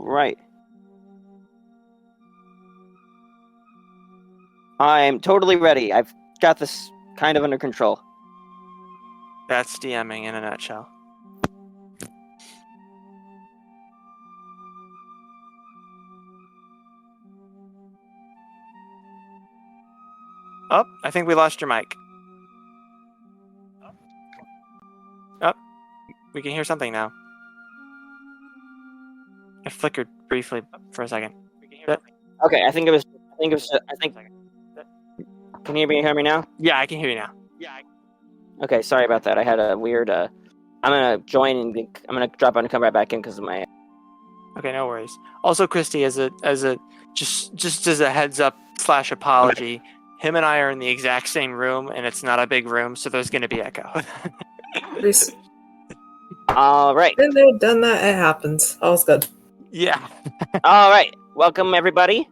right. I'm totally ready. I've got this kind of under control. That's DMing in a nutshell. Oh, I think we lost your mic. Oh, we can hear something now. It flickered briefly for a second. Okay, I think it was. Can you hear me now? Yeah, I can hear you now. Okay, sorry about that. I had a weird. I'm gonna join and I'm gonna drop out and come right back in because of my. Okay, no worries. Also, Kristi, just as a heads up / apology, him and I are in the exact same room, and it's not a big room, so there's going to be echo. All right. Been there, done that. It happens. All's good. Yeah. All right. Welcome everybody.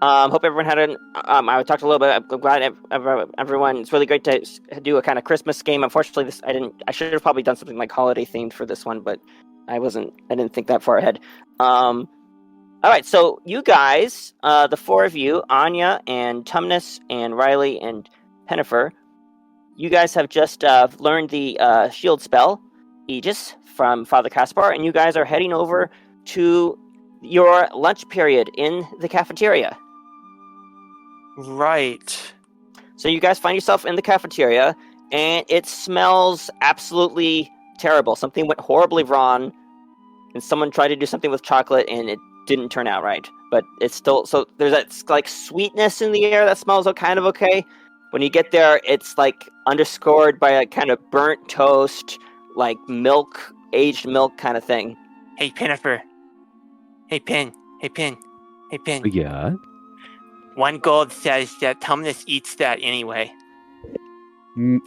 Hope everyone had an. I talked a little bit. I'm glad everyone. It's really great to do a kind of Christmas game. Unfortunately, I should have probably done something like holiday themed for this one, but I didn't think that far ahead. All right. So you guys, the four of you, Anya and Tumnus and Rille and Pinnefer, you guys have just learned the shield spell, Aegis, from Father Caspar, and you guys are heading over to your lunch period in the cafeteria. Right. So you guys find yourself in the cafeteria, and it smells absolutely terrible. Something went horribly wrong, and someone tried to do something with chocolate, and it didn't turn out right. But it's still... So there's that, like, sweetness in the air that smells kind of okay. When you get there, it's, like, underscored by a kind of burnt toast, like, milk, aged milk kind of thing. Hey, Pinnefer. Hey, Pin. Yeah? 1 gold says that Tumnus eats that anyway. Okay.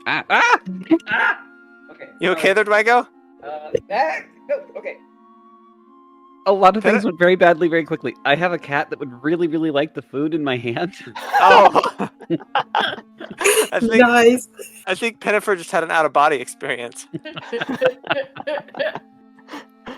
You okay there, Dwango? Okay. A lot of things went very badly very quickly. I have a cat that would really, really like the food in my hand. Oh. Nice. I think Pinnefer just had an out-of-body experience.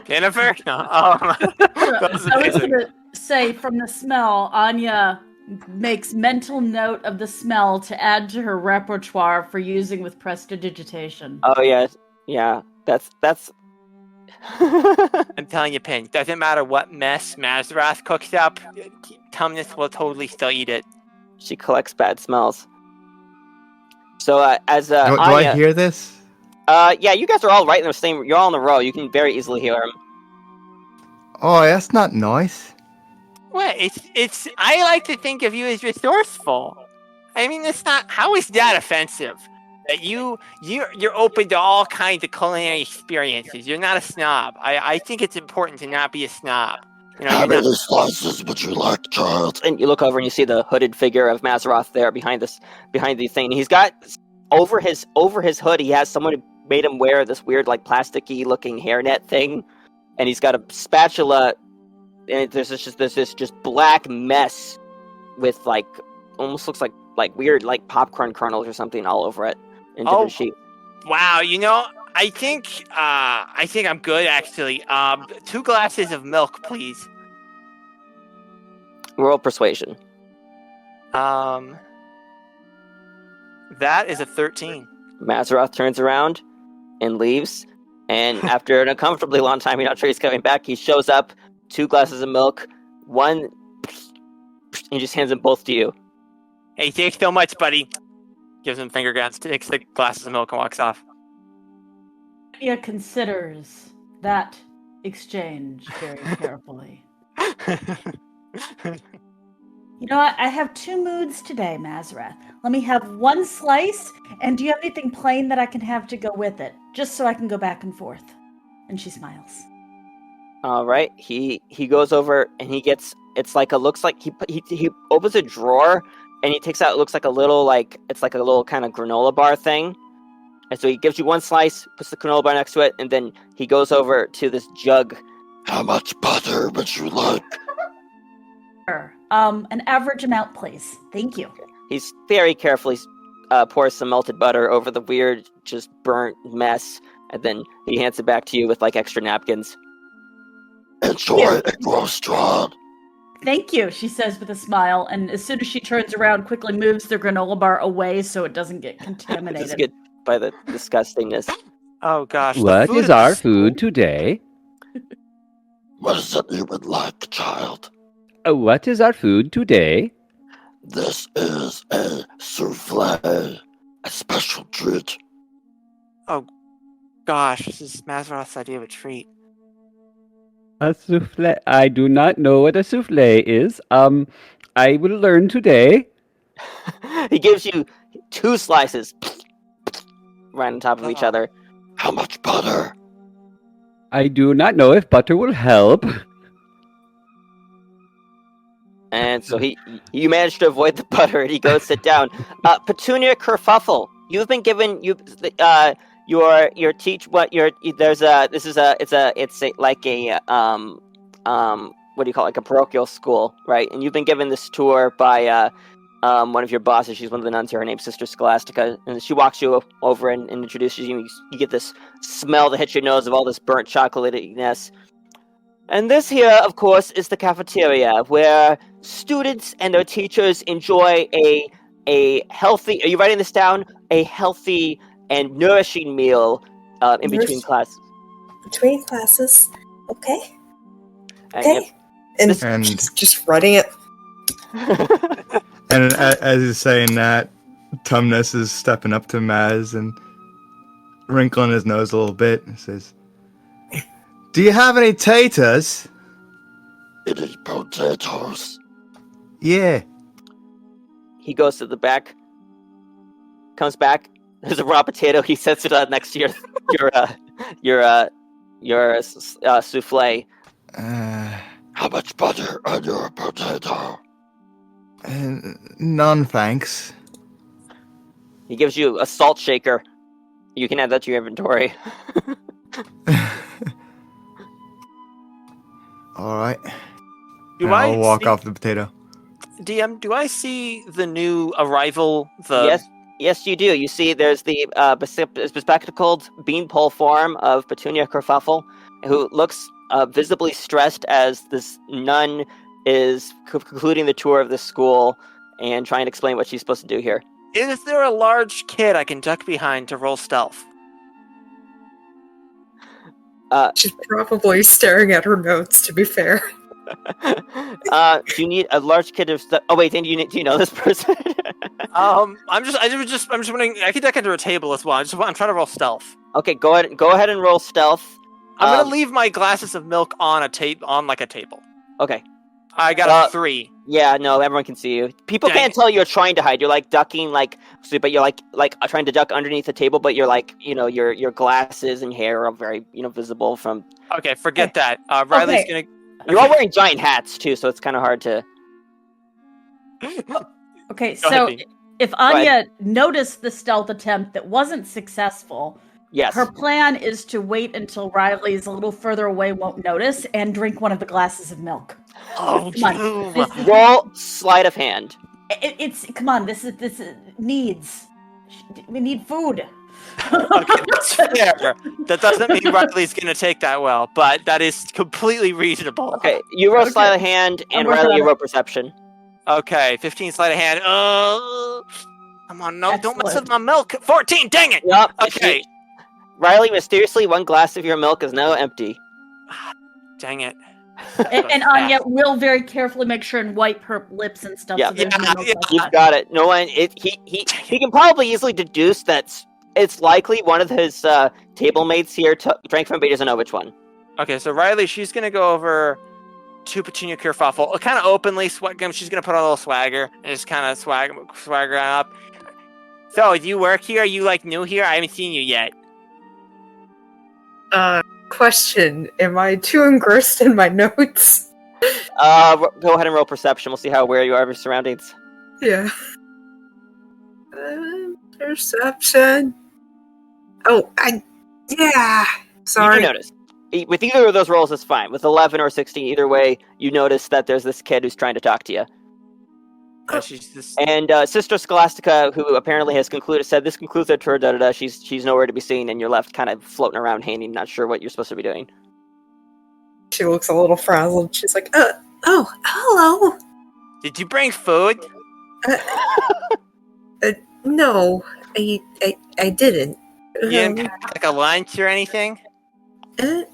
Pinnefer? No. Oh, that was I was amazing. going to say, from the smell, Anya makes mental note of the smell to add to her repertoire for using with prestidigitation. Oh, yes. Yeah. That's... I'm telling you, Pin, doesn't matter what mess Mazrath cooks up, Tumnus will totally still eat it. She collects bad smells. So, as Do Anya... I hear this? Yeah, you guys are all right in the same... You're all in a row. You can very easily hear him. Oh, that's not nice. What? It's. I like to think of you as resourceful. I mean, it's not. How is that offensive? That you're open to all kinds of culinary experiences. You're not a snob. I think it's important to not be a snob. You know, How many slices would you like, child? And you look over and you see the hooded figure of Mazzaroth there behind the thing. He's got over his hood. He has someone who made him wear this weird, like, plasticky looking hairnet thing, and he's got a spatula. And there's this black mess with, like, almost looks like weird, like, popcorn kernels or something all over it in different sheets. Wow, you know, I think I'm good, actually. 2 glasses of milk, please. Roll persuasion. That is a 13. Mazzaroth turns around and leaves, and after an uncomfortably long time, you're not sure he's coming back, he shows up, 2 glasses of milk, one, and he just hands them both to you. Hey, thanks so much, buddy. Gives him finger guns, takes the glasses of milk, and walks off. Anya considers that exchange very carefully. You know what? I have 2 moods today, Mazrath. Let me have 1 slice, and do you have anything plain that I can have to go with it? Just so I can go back and forth. And she smiles. All right, he goes over and he gets, it's like looks like he opens a drawer and he takes out, it looks like a little, like, it's like a little kind of granola bar thing. And so he gives you 1 slice, puts the granola bar next to it, and then he goes over to this jug. How much butter would you like? Sure. An average amount, please. Thank you. He's very carefully pours some melted butter over the weird, just burnt mess, and then he hands it back to you with, like, extra napkins. Enjoy and grow strong. Thank you, she says with a smile, and as soon as she turns around, quickly moves the granola bar away so it doesn't get contaminated. Just get by the disgustingness. Oh gosh. the What food is at the our school- food today? What is it you would like, child? What is our food today? This is a souffle, a special treat. Gosh, this is Mazroth's idea of a treat. A souffle. I do not know what a souffle is. I will learn today. He gives you 2 slices right on top of each other. How much butter? I do not know if butter will help. And so you manage to avoid the butter, and he goes sit down. Petunia Kerfuffle, you've been given your teach what your there's a this is a it's a like a what do you call it, like a parochial school, right? And you've been given this tour by one of your bosses. She's one of the nuns here. Her name's Sister Scholastica, and she walks you over and introduces you. You get this smell that hits your nose of all this burnt chocolatiness. And this here, of course, is the cafeteria, where students and their teachers enjoy a healthy. Are you writing this down? A healthy and nourishing meal in between classes. Between classes. Okay. And Okay. And, And- just writing it. And as he's saying that, Tumnus is stepping up to Maz and wrinkling his nose a little bit and says, "Do you have any taters?" Any potatoes? Yeah. He goes to the back, comes back. There's a raw potato. He sets it next to your souffle. How much butter on your potato? None, thanks. He gives you a salt shaker. You can add that to your inventory. All right. Do And I'll walk see- off the potato. DM, do I see the new arrival? The Yes, you do. You see, there's the bespectacled beanpole form of Petunia Kerfuffle, who looks visibly stressed as this nun is concluding the tour of this school and trying to explain what she's supposed to do here. Is there a large kid I can duck behind to roll stealth? She's probably staring at her notes, to be fair. Do you need a large kid of? Oh wait, do you know this person? I'm just wondering. I can duck under a table as well. I'm trying to roll stealth. Okay, go ahead and roll stealth. I'm gonna leave my glasses of milk on a table. Okay. I got a 3. Yeah, no, everyone can see you. People Dang can't it. tell you're trying to hide. You're like ducking, but you're like trying to duck underneath the table, but you're like, your glasses and hair are very, visible from. Okay, forget that. Riley's Okay. gonna. You're all wearing giant hats too, so it's kind of hard to. Okay, Go so ahead, Dean. if Anya noticed the stealth attempt that wasn't successful, Yes. her plan is to wait until Riley's a little further away, won't notice, and drink one of the glasses of milk. Oh, Come on. you. This- Roll sleight of hand. It's come on. This is needs. We need food. Okay, that's fair. That doesn't mean Riley's gonna take that well, but that is completely reasonable. Okay, you roll Okay. sleight of hand, and working Riley, on you it. roll perception. Okay, 15 sleight of hand. Come on, no, don't mess Excellent. with my milk. 14, dang it! Yup. Okay, Riley, mysteriously, one glass of your milk is now empty. dang it. And Anya will very carefully make sure and wipe her lips and stuff. Yeah. So there's no milk Yeah. left. You've got it. No one. He can probably easily deduce that it's likely one of his table mates here drank from, but he doesn't know which one. Okay, so Riley, she's gonna go over to Petunia Kerfuffle, kind of openly. She's gonna put on a little swagger and just kind of swagger up. So, do you work here? Are you new here? I haven't seen you yet. Question. Am I too engrossed in my notes? Go ahead and roll perception. We'll see how aware you are of your surroundings. Yeah. Perception. Oh, yeah. You Sorry. do notice. With either of those rolls, it's fine. With 11 or 16, either way, you notice that there's this kid who's trying to talk to you. And she's just And Sister Scholastica, who apparently has said this concludes their tour. Da da da. She's nowhere to be seen, and you're left kind of floating around, hanging, not sure what you're supposed to be doing. She looks a little frazzled. She's like, oh, hello. Did you bring food? No, I didn't. You didn't pack like a lunch or anything? It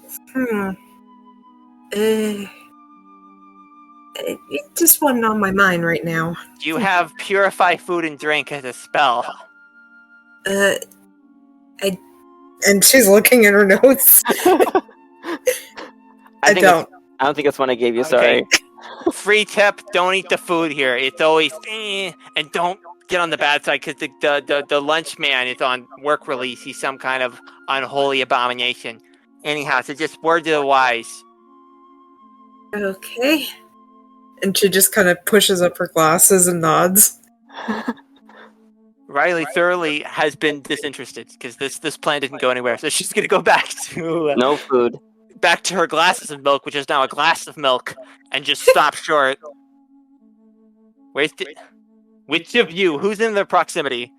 just wasn't on my mind right now. Do you have purify food and drink as a spell? And she's looking at her notes. I don't. I don't think that's one I gave you. Okay. Sorry. Free tip: don't eat the food here. It's always and don't get on the bad side because the lunch man is on work release. He's some kind of unholy abomination. Anyhow, so just word to the wise. Okay. And she just kind of pushes up her glasses and nods. Riley thoroughly has been disinterested because this plan didn't go anywhere. So she's gonna go back to No food. back to her glasses of milk, which is now a glass of milk, and just stop short. Which of you? Who's in their proximity?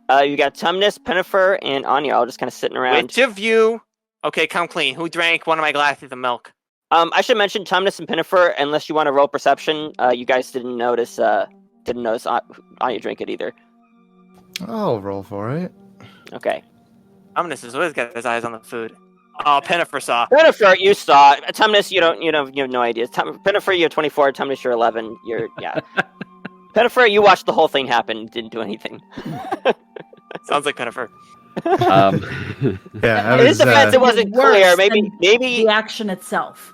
You got Tumnus, Pinnefer, and Anya all just kind of sitting around. Which of you? Okay, come clean. Who drank one of my glasses of milk? I should mention Tumnus and Pinnefer, unless you want to roll perception. You guys didn't notice Anya drink it either. I'll roll for it. Okay. Tumnus has always got his eyes on the food. Oh, Pinnefer saw. Pinnefer, you saw. Tumnus, you have no idea. Pinnefer, you're 24. Tumnus, you're 11. Pinnefer, you watched the whole thing happen. Didn't do anything. Sounds like Pinnefer. Yeah, In his defense, it wasn't clear. Worse Maybe the action itself.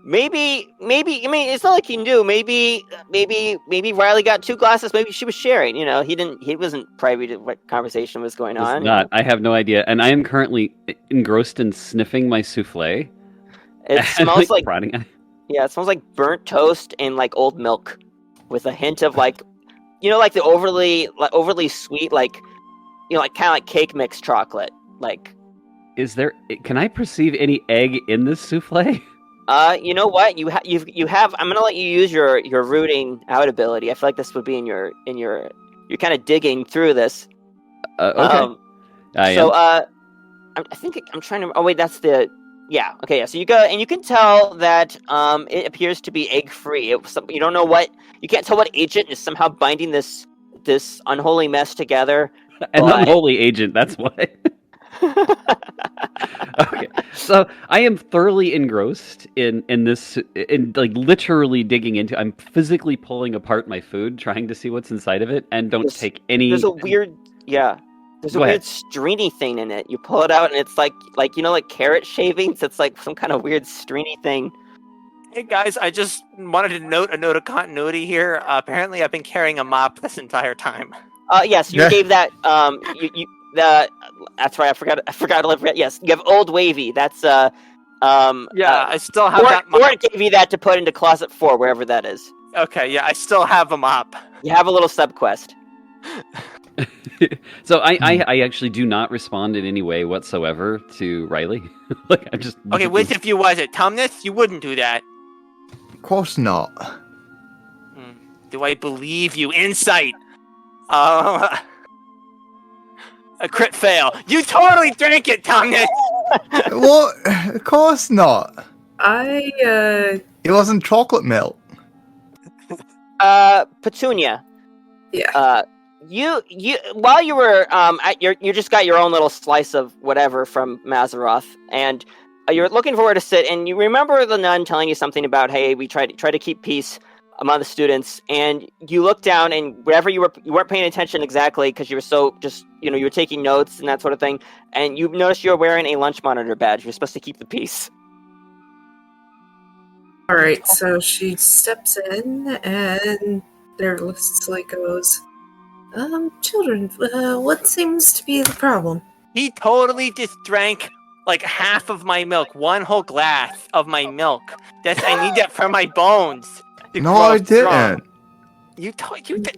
Maybe. I mean, it's not like he knew. Maybe Riley got 2 glasses. Maybe she was sharing. He wasn't privy to what conversation was going It's on. not. I have no idea, and I am currently engrossed in sniffing my souffle. It smells like prodding. it smells like burnt toast and like old milk, with a hint of like the overly sweet like kind of like cake mix chocolate. Like, Can I perceive any egg in this souffle? you know what? You have. I'm gonna let you use your rooting out ability. I feel like this would be in your. You're kind of digging through this. Okay. I think I'm trying to. Oh wait, that's the. Yeah. Okay. Yeah. So you go and you can tell that it appears to be egg free. You don't know what. You can't tell what agent is somehow binding this unholy mess together. An unholy agent. That's why. Okay, so I am thoroughly engrossed in this, like literally digging into. I'm physically pulling apart my food, trying to see what's inside of it, and don't take any. There's a weird, There's a weird stringy thing in it. You pull it out, and it's like carrot shavings. It's like some kind of weird stringy thing. Hey guys, I just wanted to note a note of continuity here. Apparently, I've been carrying a mop this entire time. Yes, you gave that. That's right. I forgot to live. Yes, you have Old Wavy. That's I still have that mop. Or gave you that to put into Closet 4, wherever that is. Okay, yeah, I still have a mop. You have a little sub quest. So I actually do not respond in any way whatsoever to Riley. Like I just. Okay, which of you was it? Tumnus? You wouldn't do that. Of course not. Do I believe you? Insight. A crit fail. You totally drank it, Tumnus. What? Of course not. It It wasn't chocolate milk. Petunia. Yeah. You while you were you just got your own little slice of whatever from Mazeroth, and you're looking forward to sit, and you remember the nun telling you something about, hey, we try to keep peace among the students, and you look down, and wherever you weren't paying attention exactly because you were so just you were taking notes and that sort of thing, and you noticed you're wearing a lunch monitor badge. You're supposed to keep the peace. All right, so she steps in, and their listly goes, children, what seems to be the problem? He totally just drank like half of my milk, one whole glass of my milk. I need that for my bones. No, I didn't.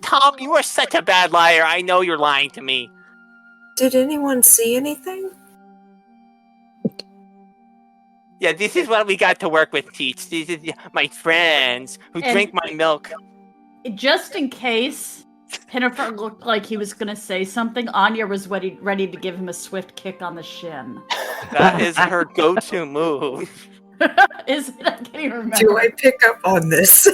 Tom, you are such a bad liar. I know you're lying to me. Did anyone see anything? Yeah, this is what we got to work with, Teach. These are my friends who drink my milk. Just in case Pinnefer looked like he was going to say something, Anya was ready to give him a swift kick on the shin. That is her go-to move. Is it? I can't even remember. Do I pick up on this?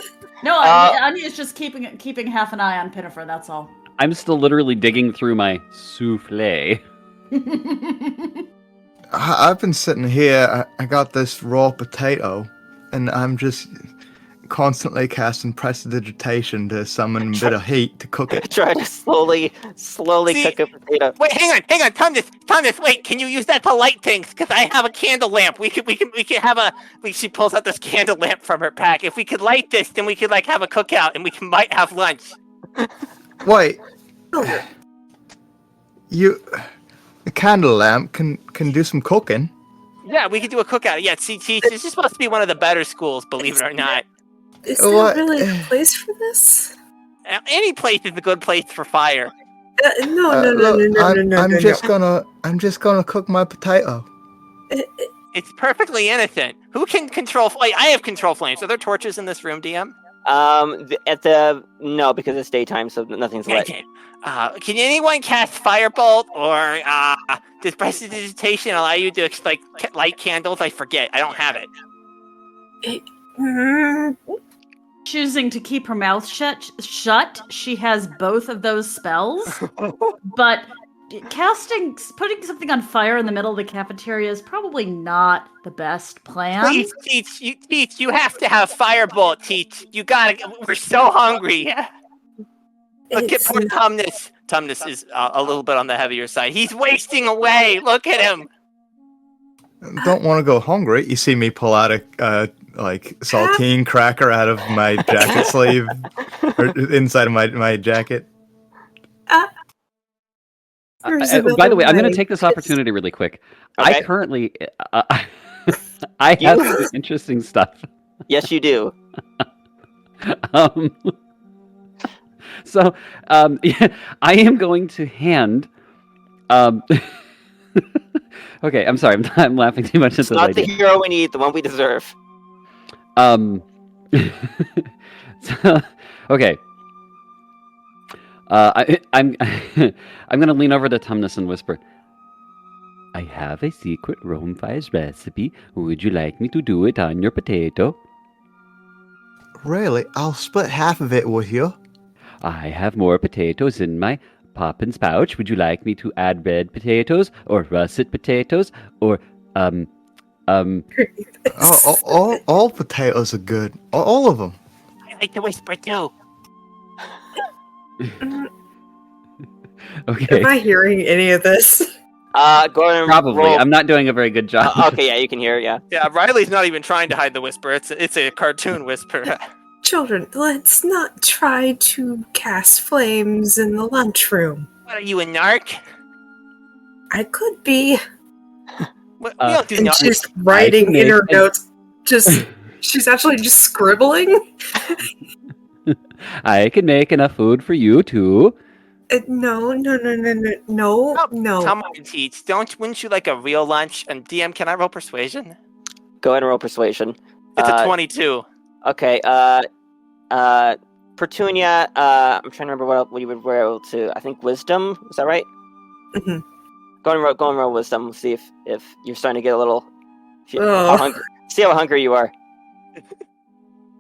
No, Anya's just keeping half an eye on Pinnefer, that's all. I'm still literally digging through my souffle. I've been sitting here. I got this raw potato, and I'm just constantly casting prestidigitation to summon a bit of heat to cook it. Try to slowly See- cook a potato. Wait, hang on, Tumnus, wait, can you use that to light things? Because I have a candle lamp. We could have she pulls out this candle lamp from her pack. If we could light this, then we could like have a cookout and might have lunch. Wait, the candle lamp can do some cooking. Yeah, we could do a cookout. Yeah, see, this is supposed to be one of the better schools, believe it or not. Is there What? really a place for this? Any place is a good place for fire. No. I'm just gonna cook my potato. It's perfectly innocent. Who can control? Wait, I have control flames. Are there torches in this room, DM? No, because it's daytime, so nothing's lit. Okay. Can anyone cast firebolt or does prestidigitation allow you to light candles? I forget. I don't have it. Choosing to keep her mouth shut, she has both of those spells. But putting something on fire in the middle of the cafeteria is probably not the best plan. Please, Teach, you have to have firebolt, Teach. You gotta. We're so hungry. Look at poor Tumnus. Tumnus is a little bit on the heavier side. He's wasting away. Look at him. Don't want to go hungry. You see me pull out a saltine cracker out of my jacket sleeve, or inside of my jacket. By the way, I'm going to take this opportunity really quick. Okay. I currently, I have some interesting stuff. Yes, you do. So, yeah, I am going to hand. Okay, I'm sorry. I'm laughing too much at It's this not idea. the hero we need, the one we deserve. So, okay. I'm going to lean over to Tumnus and whisper, I have a secret Rome Fires recipe. Would you like me to do it on your potato? Really? I'll split half of it with you. I have more potatoes in my Poppins pouch. Would you like me to add red potatoes or russet potatoes or All potatoes are good. All of them. I like to whisper too. Okay. Am I hearing any of this? Go ahead and Probably. roll. I'm not doing a very good job. Okay, yeah, you can hear, yeah. Yeah, Riley's not even trying to hide the whisper. It's a cartoon whisper. Children, let's not try to cast flames in the lunchroom. What are you, a narc? I could be. We don't do And narcs. she's writing in her make- notes. She's actually just scribbling. I can make enough food for you too. No. Come on, Teach. Wouldn't you like a real lunch? And DM, can I roll persuasion? Go ahead and roll persuasion. It's a 22. Okay, Petunia, I'm trying to remember what you would roll to. I think wisdom, is that right? Mm-hmm. Go and roll wisdom. We'll see if you're starting to get a little. See Oh. how hungry you are.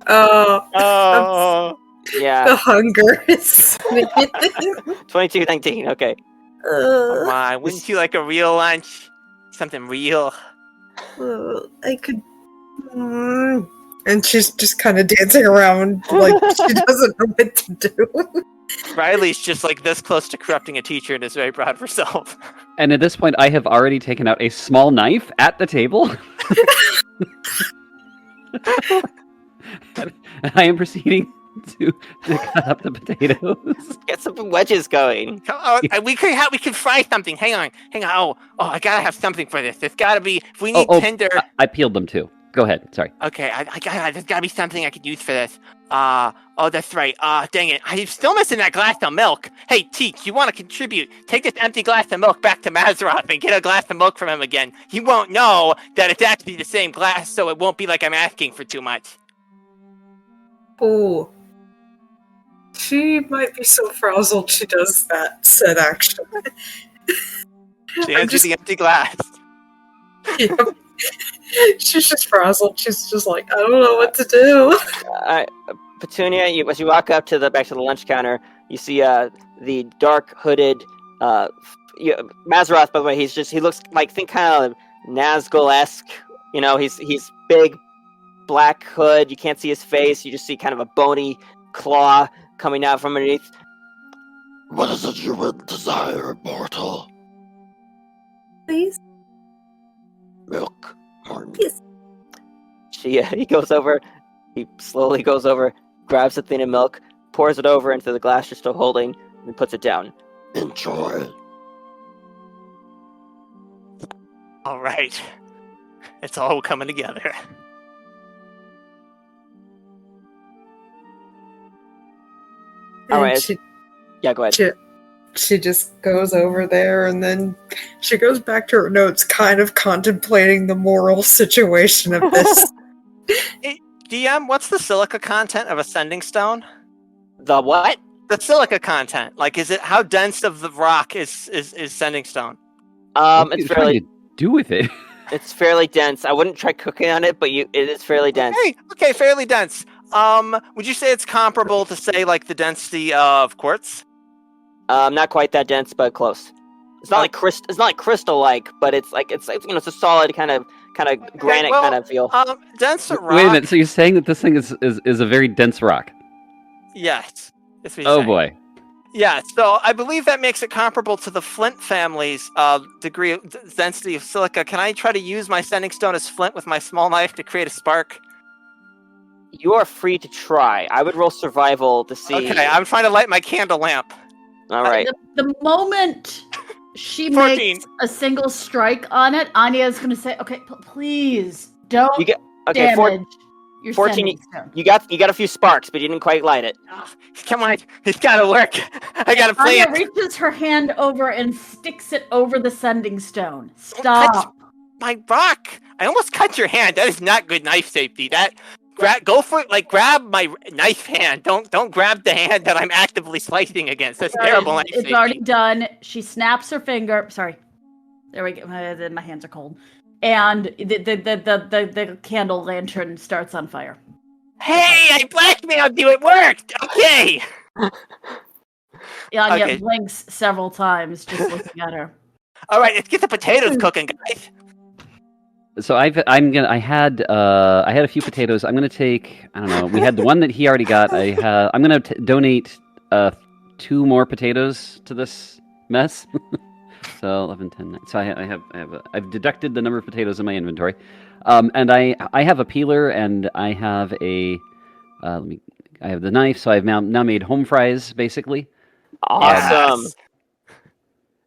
Oh. Yeah, The hunger is. 22-19. Okay. Come on, wouldn't you like a real lunch? Something real. I could. And she's just kind of dancing around like she doesn't know what to do. Riley's just like this close to corrupting a teacher and is very proud of herself. And at this point, I have already taken out a small knife at the table. And I am proceeding to cut up the potatoes. Get some wedges going. We could fry something. Hang on. Oh, I gotta have something for this. There's gotta be. If we need tender. I peeled them too. Go ahead. Sorry. Okay, there's gotta be something I could use for this. Oh, that's right. Dang it. I'm still missing that glass of milk. Hey, Teach, you want to contribute? Take this empty glass of milk back to Mazzaroth and get a glass of milk from him again. He won't know that it's actually the same glass, so it won't be like I'm asking for too much. Oh. She might be so frazzled she does that said action. She hands you the empty glass. She's just frazzled. She's just like, I don't know what to do. Petunia, as you walk up to back to the lunch counter, you see the dark hooded Mazeroth. By the way, he looks like think kind of Nazgul-esque. He's big, black hood. You can't see his face. You just see kind of a bony claw coming out from underneath. What is it you would desire, mortal? Please? Milk. Pardon. Yes. He goes over. He slowly goes over, grabs a thing of milk, pours it over into the glass you're still holding, and puts it down. Enjoy. All right. It's all coming together. All right. She, Yeah, go ahead. she just goes over there, and then she goes back to her notes, kind of contemplating the moral situation of this. Hey, DM, what's the silica content of a sending stone? The what? The silica content. Like, is it how dense of the rock is sending stone? What are It's you trying fairly to do with it? it's fairly dense. I wouldn't try cooking on it, but it is fairly dense. Okay, fairly dense. Would you say it's comparable to, say, like the density of quartz? Not quite that dense, but close. It's not like It's not like crystal-like, but it's it's a solid kind of granite kind of feel. Dense rock. Wait a minute. So you're saying that this thing is a very dense rock? Yes. That's what he's Oh saying. boy. Yeah, so I believe that makes it comparable to the flint family's degree of density of silica. Can I try to use my sending stone as flint with my small knife to create a spark? You are free to try. I would roll survival to see. Okay, I'm trying to light my candle lamp. All right. The moment she 14. makes a single strike on it, Anya is going to say, "Okay, please don't You get okay. damage your 14. sending stone." You got a few sparks, but you didn't quite light it. Oh, come on, it's gotta work. I gotta play Anya it. reaches her hand over and sticks it over the sending stone. touch- Stop. My rock! I almost cut your hand. That is not good knife safety. Go for it. Like, grab my knife hand. Don't grab the hand that I'm actively slicing against. That's terrible knife It's safety. already done. She snaps her finger. Sorry. There we go. My hands are cold. And the candle lantern starts on fire. Hey, I blackmailed you. It worked. Okay. Anya Okay. blinks several times, just looking at her. All right, let's get the potatoes cooking, guys. So I had a few potatoes. I'm gonna take, I don't know. We had the one that he already got. I'm gonna donate 2 more potatoes to this mess. So 11, 10, 9. So I've deducted the number of potatoes in my inventory, and I have a peeler, and I have I have the knife. So I've now made home fries basically. Awesome. Yes.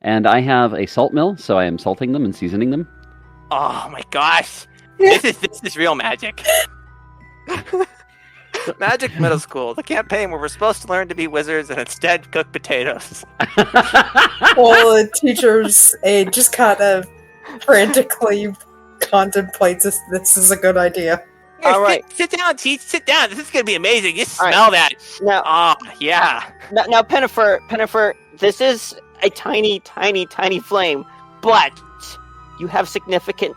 And I have a salt mill, so I am salting them and seasoning them. Oh my gosh, this is real magic. Magic Middle School, the campaign where we're supposed to learn to be wizards and instead cook potatoes. Well, the teacher's aide just kind of frantically contemplates if this is a good idea. Here, All right. sit down, Teach. Sit down. This is gonna be amazing. Just All right. smell that. Now, Oh yeah. now, Pinnefer, this is a tiny flame, but you have significant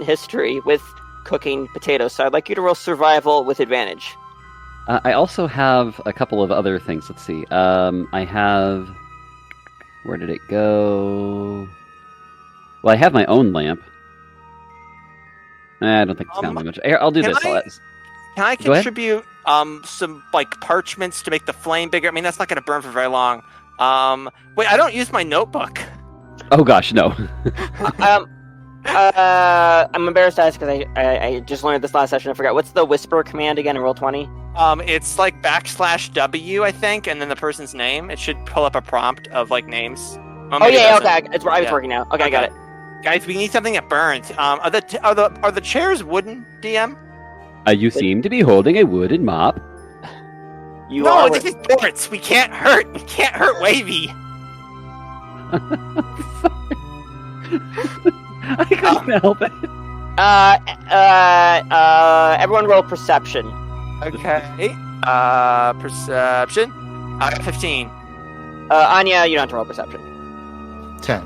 history with cooking potatoes. So I'd like you to roll survival with advantage. I also have a couple of other things. Let's see. I have. Where did it go? Well, I have my own lamp. I don't think it's gonna be much. Here, I'll do can this. Can I Go ahead. contribute some like parchments to make the flame bigger? I mean, that's not gonna burn for very long. Wait, I don't use my notebook. Oh gosh, no. I'm embarrassed to ask because I just learned this last session. I forgot. What's the whisper command again in Roll20? It's like /W, I think, and then the person's name. It should pull up a prompt of like names. Well, Oh maybe it yeah, doesn't. okay. It's Yeah. working now. Okay, I got it. Guys, we need something that burns. Are the chairs wooden, DM? You seem to be holding a wooden mop. You No, are. this is sports. We can't hurt. We can't hurt Wavy. I couldn't help it. Everyone roll perception. Okay. Perception. I got 15. Anya, you don't have to roll perception. 10.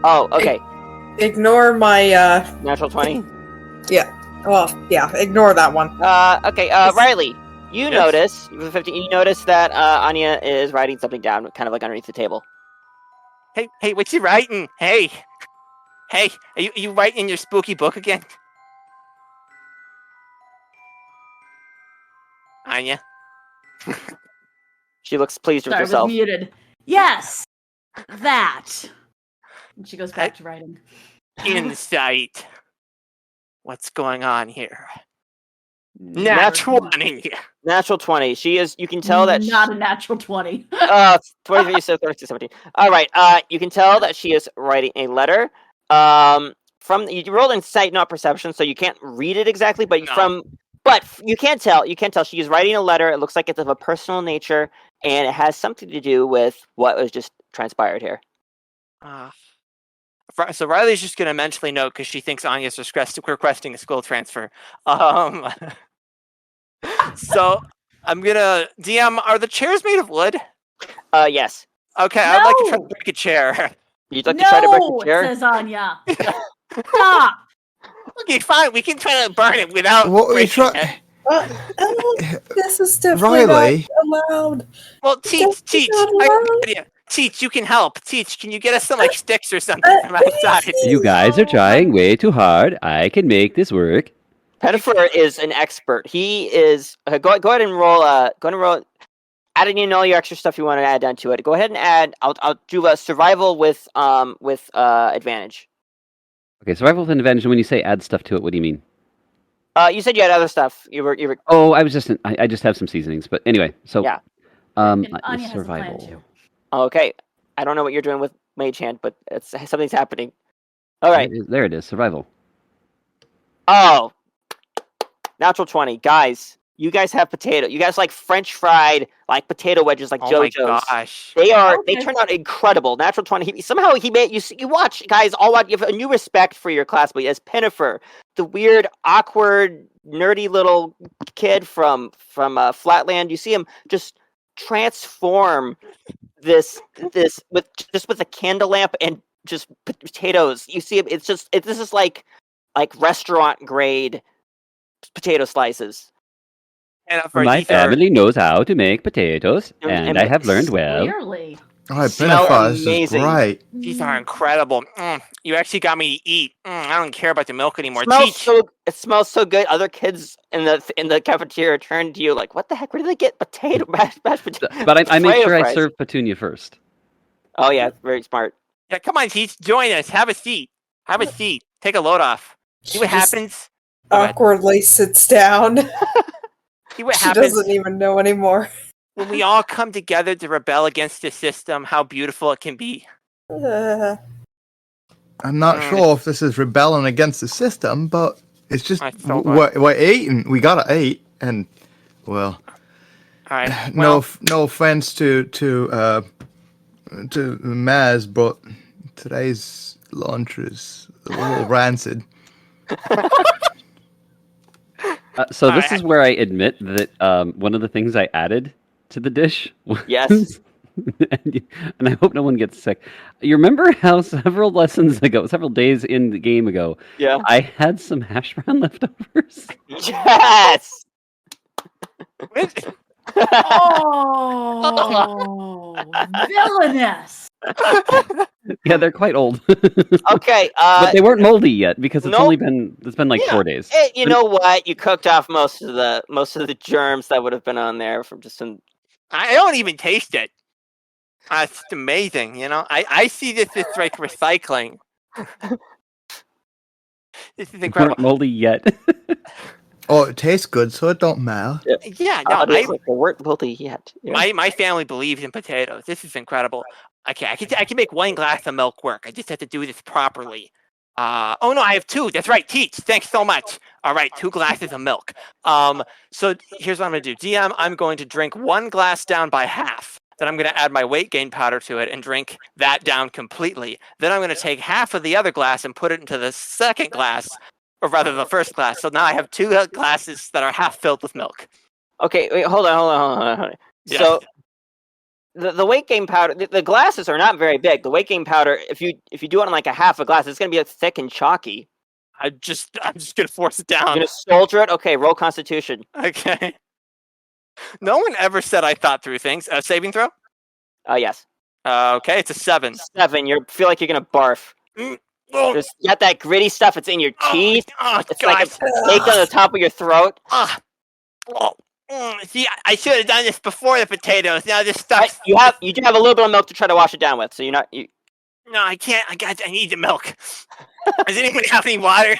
Oh, okay. Ignore my Natural 20. well, yeah, ignore that one. Okay, Riley, you Yes? notice, with 15, you notice that Anya is writing something down, kind of like underneath the table. Hey, what's you writing? Hey, are you writing in your spooky book again? Anya? She looks pleased with Sorry, I was herself. muted. Yes, that. And she goes back to writing. Insight. What's going on here? Natural- Natural 20. Natural 20. She is, you can tell that not a natural 20. 23, so 36, 17. All right, you can tell that she is writing a letter. From you rolled insight, not perception, so you can't read it exactly, but No. you can tell she is writing a letter. It looks like it's of a personal nature, and it has something to do with what was just transpired here. So Riley's just going to mentally note because she thinks Anya's requesting a school transfer. So I'm going to DM, are the chairs made of wood? Yes. Okay, I'd like to try to No! break a chair. You'd like to try to break the chair? Says Anya. Stop. Okay, fine. We can try to burn it without What were you breaking trying? it. This is definitely Riley? not allowed. Well, Teach, not I have an allowed. idea. Teach, you can help. Teach, can you get us some like sticks or something from outside? You guys are trying way too hard. I can make this work. Pinnefer is an expert. He is. Go ahead and roll. Adding in all your extra stuff you want to add down to it. Go ahead and add. I'll do a survival with advantage. Okay, survival with an advantage. And when you say add stuff to it, what do you mean? You said you had other stuff. You were. Oh, I was just. I just have some seasonings, but anyway. So Yeah. And Anya has a plan survival. too. Okay. I don't know what you're doing with Mage Hand, but something's happening. All right. There it is. Survival. Oh. Natural 20, guys. You guys have potato. You guys like French fried like potato wedges, like Oh my JoJo's. gosh. They are. Okay. They turn out incredible. Natural 20. Somehow he made you. You watch, guys. All watch. You have a new respect for your classmate as Pinnefer, the weird, awkward, nerdy little kid from Flatland. You see him just transform this with a candle lamp and just potatoes. You see him. It's just. This is like restaurant grade potato slices. And for My these are- family knows how to make potatoes, And and I have learned well. Clearly. All right, Smell Pinnefer, this is amazing. great. These are incredible. You actually got me to eat. I don't care about the milk anymore. Teach. It smells so good. Other kids in the cafeteria turn to you like, "What the heck? Where did they get mashed potato?" But I made sure I fries. served Petunia first. Oh yeah, very smart. Yeah, come on, Teach. Join us. Have a seat. Have a seat. Take a load off. See what She just happens. Go ahead. Awkwardly sits down. See what She happens doesn't even know anymore. when we all come together to rebel against the system. How beautiful it can be. Uh, I'm not sure if this is rebelling against the system, but it's just I felt we're eating. We gotta eat, and well, All right. no Well, no offense to Maz, but today's lunch is a little rancid. So this Alright. is where I admit that one of the things I added to the dish was... Yes. and I hope no one gets sick. You remember how several days in the game ago, Yeah. I had some hash brown leftovers? Yes. Oh, villainous. Yeah, they're quite old. Okay. But they weren't moldy yet because no. it's been like Yeah. 4 days. You know what? You cooked off most of the germs that would have been on there from just some. I don't even taste it. It's amazing, you know. I see this as like recycling. This is They incredible. weren't moldy yet. Oh, it tastes good, so it don't matter. Yeah, no, They weren't healthy yet. Yeah. my family believes in potatoes. This is incredible. Okay, I can make one glass of milk work. I just have to do this properly. Oh no, I have two. That's right. Teach. Thanks so much. All right, 2 glasses of milk. So here's what I'm gonna do. DM, I'm going to drink 1 glass down by half. Then I'm gonna add my weight gain powder to it and drink that down completely. Then I'm gonna take half of the other glass and put it into the second glass, or rather the first glass. So now I have 2 glasses that are half filled with milk. Okay. Wait. Hold on. Yes. So the weight gain powder. The glasses are not very big. The weight gain powder, if you do it on like a half a glass, it's gonna be thick and chalky. I'm just gonna force it You're down. gonna soldier it. Okay, roll Constitution. Okay. No one ever said I thought through things. Saving throw? Yes. Okay, it's a 7. 7. You feel like you're gonna barf. Oh, There's you got that gritty stuff. It's in your teeth. It's God. like it's baked on the top of your throat. Ah. Oh. See, I should have done this before the potatoes. Now this stuff. You do have a little bit of milk to try to wash it down with. So you're not. No, I can't. I need the milk. Does anybody have any water?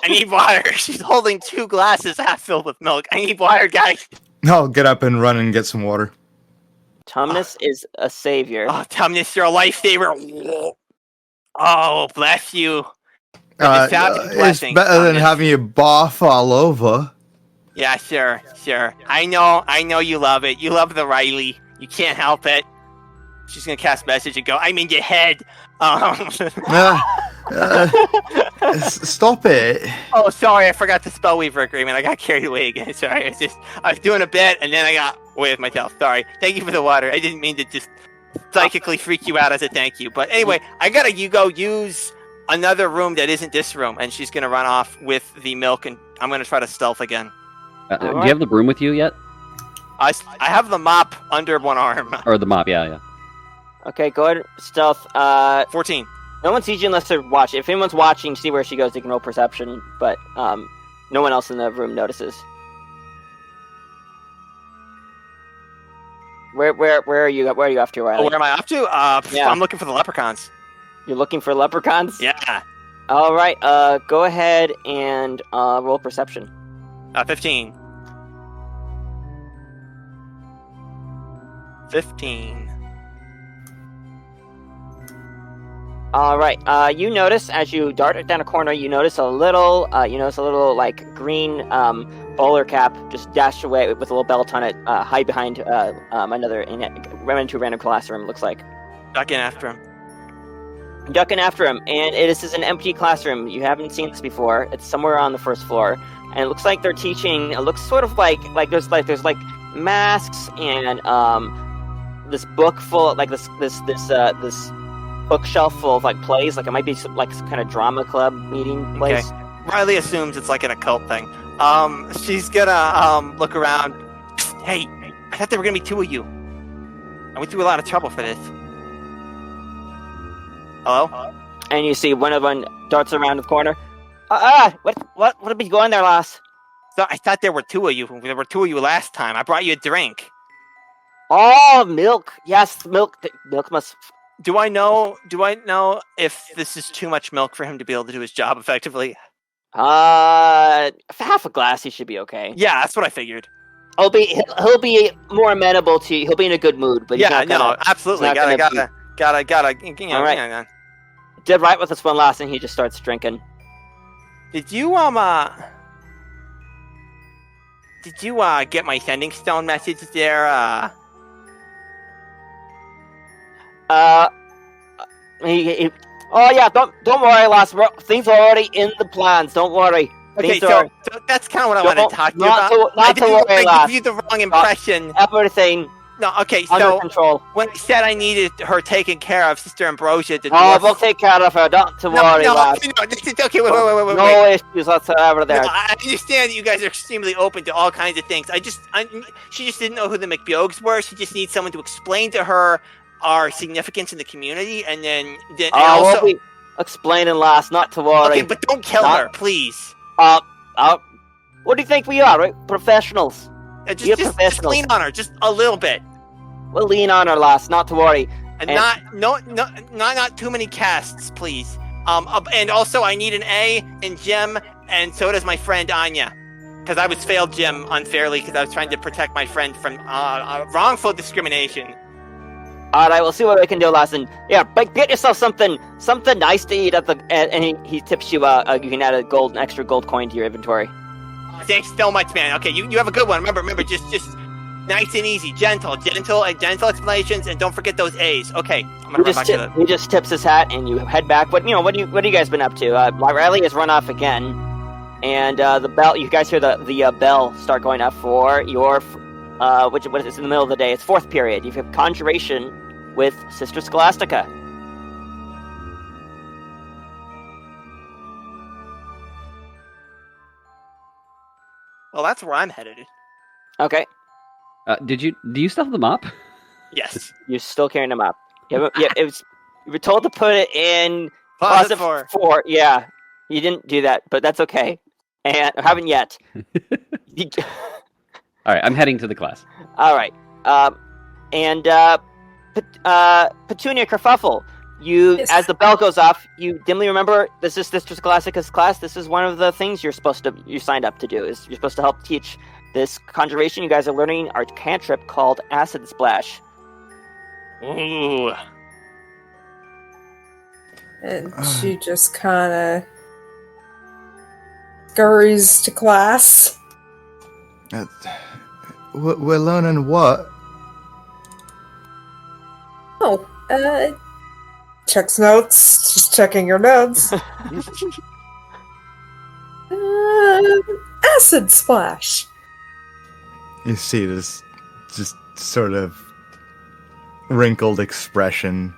I need water. She's holding 2 glasses half filled with milk. I need water, guys. I'll get up and run and get some water. Tumnus is a savior. Oh, Tumnus, you're a lifesaver. Oh, bless you. It's It's better than having you barf all over. Yeah, sure. I know you love it. You love the Riley. You can't help it. She's gonna cast message and go, I'm in your head. Stop it. Oh, sorry, I forgot the Spellweaver agreement. I got carried away again. Sorry, I was doing a bit and then I got away with myself. Sorry. Thank you for the water. I didn't mean to just psychically freak you out as a thank you. But anyway, I gotta go use another room that isn't this room, and she's gonna run off with the milk, and I'm gonna try to stealth again. Do you have the broom with you yet? I have the mop under one arm. Or the mop? Yeah. Okay, go ahead. Stealth. 14. No one sees you unless they're watching. If anyone's watching, see where she goes. They can roll perception, but no one else in the room notices. Where are you? Where are you off to, Riley? Oh, where am I off to? Yeah. I'm looking for the leprechauns. You're looking for leprechauns? Yeah. All right. Go ahead and roll perception. 15. 15. All right. You notice as you dart down a corner, you notice a little like green bowler cap just dashed away with a little belt on it, hide behind another ran into a random classroom. Looks like Ducking after him. ducking after him, and this is an empty classroom. You haven't seen this before. It's somewhere on the first floor, and it looks like they're teaching. It looks sort of like there's masks and this book full of, like this bookshelf full of like plays. Like it might be some kind of drama club meeting place. Okay. Riley assumes it's like an occult thing. She's gonna look around. Hey, I thought there were gonna be 2 of you. I went through a lot of trouble for this. Hello? And you see one of them darts around the corner. What would be going there, lass? So I thought there were 2 of you. There were 2 of you last time. I brought you a drink. Oh, milk. Yes, milk. Milk must. Do I know if this is too much milk for him to be able to do his job effectively? Half a glass, he should be okay. Yeah, that's what I figured. He'll be more amenable to. He'll be in a good mood, but he's Yeah, not gonna, absolutely. he's not Gotta. All right. Did right with this one last, and he just starts drinking. Did you get my sending stone message there? Oh yeah, don't worry, lass. Things are already in the plans. Don't worry. Okay, Things so that's kind of what I want to talk to you about. Not to worry, lass. Give you the wrong impression. Everything No, okay, under so control. when I said I needed her taken care of, Sister Ambrosia, the Oh, dwarf... we'll take care of her. Don't worry, lass. Okay, wait. No issues whatsoever there. No, I understand that you guys are extremely open to all kinds of things. She just didn't know who the McBeogs were. She just needs someone to explain to her our significance in the community, and then we'll be explaining, lass. Not to worry. Okay, but don't kill her, please. What do you think we are, right? Professionals. Just lean on her, just a little bit. We'll lean on her, lass. Not to worry. And not too many casts, please. And also I need an A in gym, and so does my friend Anya, because I was failed gym unfairly because I was trying to protect my friend from wrongful discrimination. All right, we'll see what we can do, lass. And yeah, but get yourself something nice to eat at the. And he tips you. You can add an extra gold coin to your inventory. Thanks so much, man. Okay, you have a good one. Remember, just nice and easy, gentle explanations, and don't forget those A's. Okay, I'm gonna run back to that. He just tips his hat, and you head back. What have you guys been up to? Riley has run off again, and the bell. You guys hear the bell start going up for your which is in the middle of the day. It's fourth period. You have conjuration with Sister Scholastica. Well, that's where I'm headed. Okay, Do you still have the mop? Yes. you're still carrying them up. You were told to put it in Closet closet 4. 4. Yeah, you didn't do that, but that's okay. And I haven't yet. All right, I'm heading to the class. All right. Petunia, Kerfuffle, Yes. as the bell goes off, you dimly remember this is Sister Scholastica's class. This is one of the things you signed up to do. Is you're supposed to help teach this conjuration. You guys are learning our cantrip called Acid Splash. Ooh. And she just kind of scurries to class. We're learning what? Oh, checks notes. Just checking your notes. Acid splash. You see this just sort of wrinkled expression,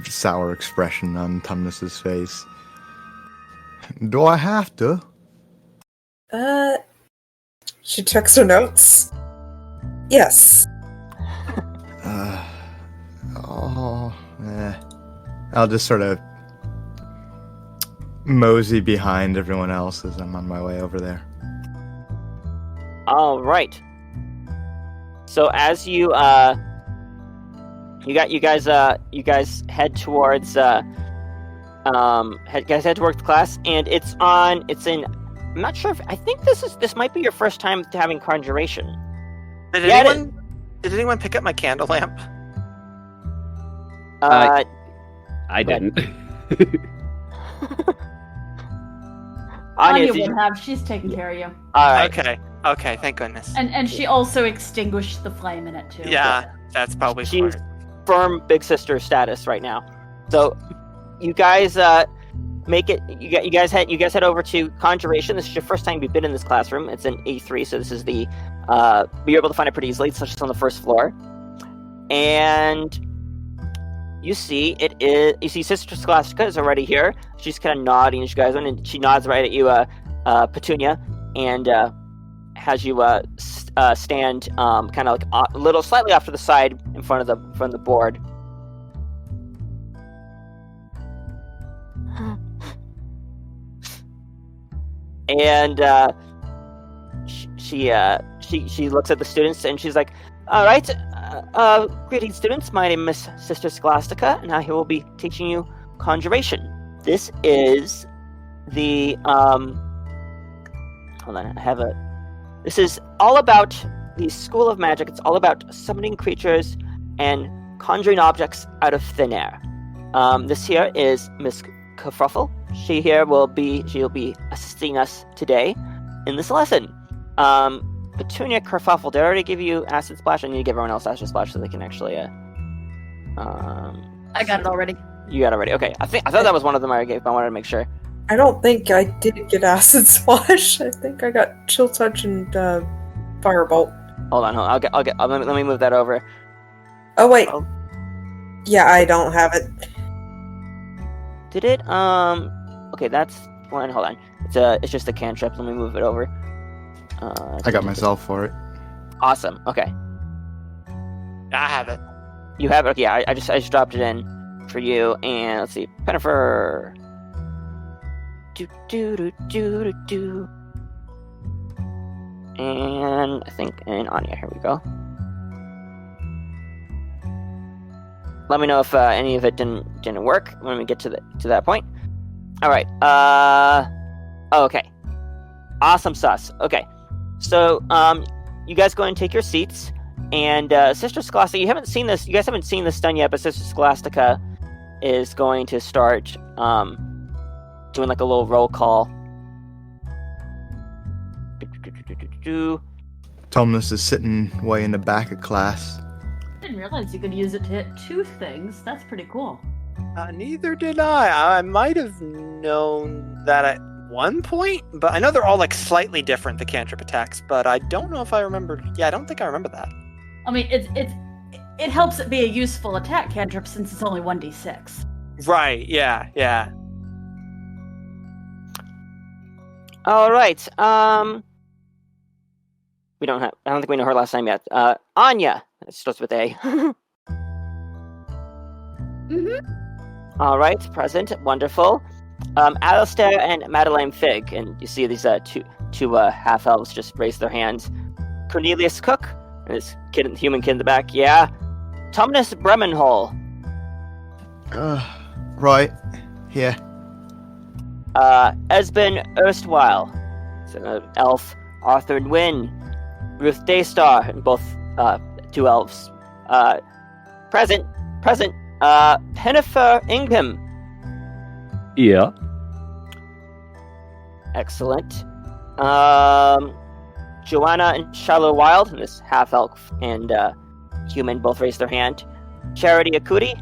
sour expression on Tumnus's face. Do I have to? She checks her notes. Yes. I'll just sort of mosey behind everyone else as I'm on my way over there. All right. So as you guys head towards head towards class, and it's in. I'm not sure if I think this might be your first time having conjuration. Did anyone pick up my candle lamp? I didn't. Anya did would have. She's taking care of you. All right. Okay, thank goodness. And she also extinguished the flame in it too. Yeah, that's probably She's smart. firm big sister status right now. So you guys make it. You guys head over to conjuration. This is your first time you've been in this classroom. It's in A3, so this is the you're able to find it pretty easily. It's just on the first floor, and you see Sister Scholastica is already here. She's kind of nodding as you guys went, and she nods right at you, Petunia, and has you stand kind of like a little slightly off to the side in front of the board. And she looks at the students and she's like, "All right, greetings, students. My name is Sister Scholastica, and I will be teaching you conjuration. This is the hold on, This is all about the School of Magic. It's all about summoning creatures and conjuring objects out of thin air. This here is Miss Kerfuffle. She'll be assisting us today in this lesson. Petunia, Kerfuffle, did I already give you Acid Splash? I need to give everyone else Acid Splash so they can actually I got it already. You got it already. Okay. I thought that was one of them I gave, but I wanted to make sure. I don't think I did get acid splash. I think I got chill touch and firebolt. Hold on. Let me move that over. Oh wait. Oh. Yeah, I don't have it. Did it? Okay, that's one. Hold on. It's just a cantrip. Let me move it over. I got myself for it. Awesome. Okay. I have it. You have it. Okay, yeah, I just dropped it in for you. And let's see, Pinnefer. Do. And I think in Anya. Here we go. Let me know if any of it didn't work when we get to that point. All right. Okay. Awesome sauce. Okay. So you guys go and take your seats. And Sister Scholastica, you guys haven't seen this done yet, but Sister Scholastica is going to start doing like a little roll call. Tumnus is sitting way in the back of class. I didn't realize you could use it to hit two things. That's pretty cool. Neither did I. I might have known that one point, but I know they're all like slightly different, the cantrip attacks, but I don't know if I remember. Yeah, I don't think I remember that. I mean, it helps it be a useful attack cantrip since it's only 1d6. Right, yeah. All right. I don't think we know her last name yet. Anya. It starts with A. Mm-hmm. All right, present. Wonderful. Alistair and Madeline Fig, and you see these two half elves just raise their hands. Cornelius Cook, and this human kid in the back. Yeah. Tumnus Brenenhol. Right. Here. Esben Erstwhile. So, elf. Arthur Wynn. Ruth Daystar, and both two elves. Present. Pinnefer Ingham. Yeah. Excellent. Joanna and Charlotte Wild, and this half elf and human both raised their hand. Charity Akuti,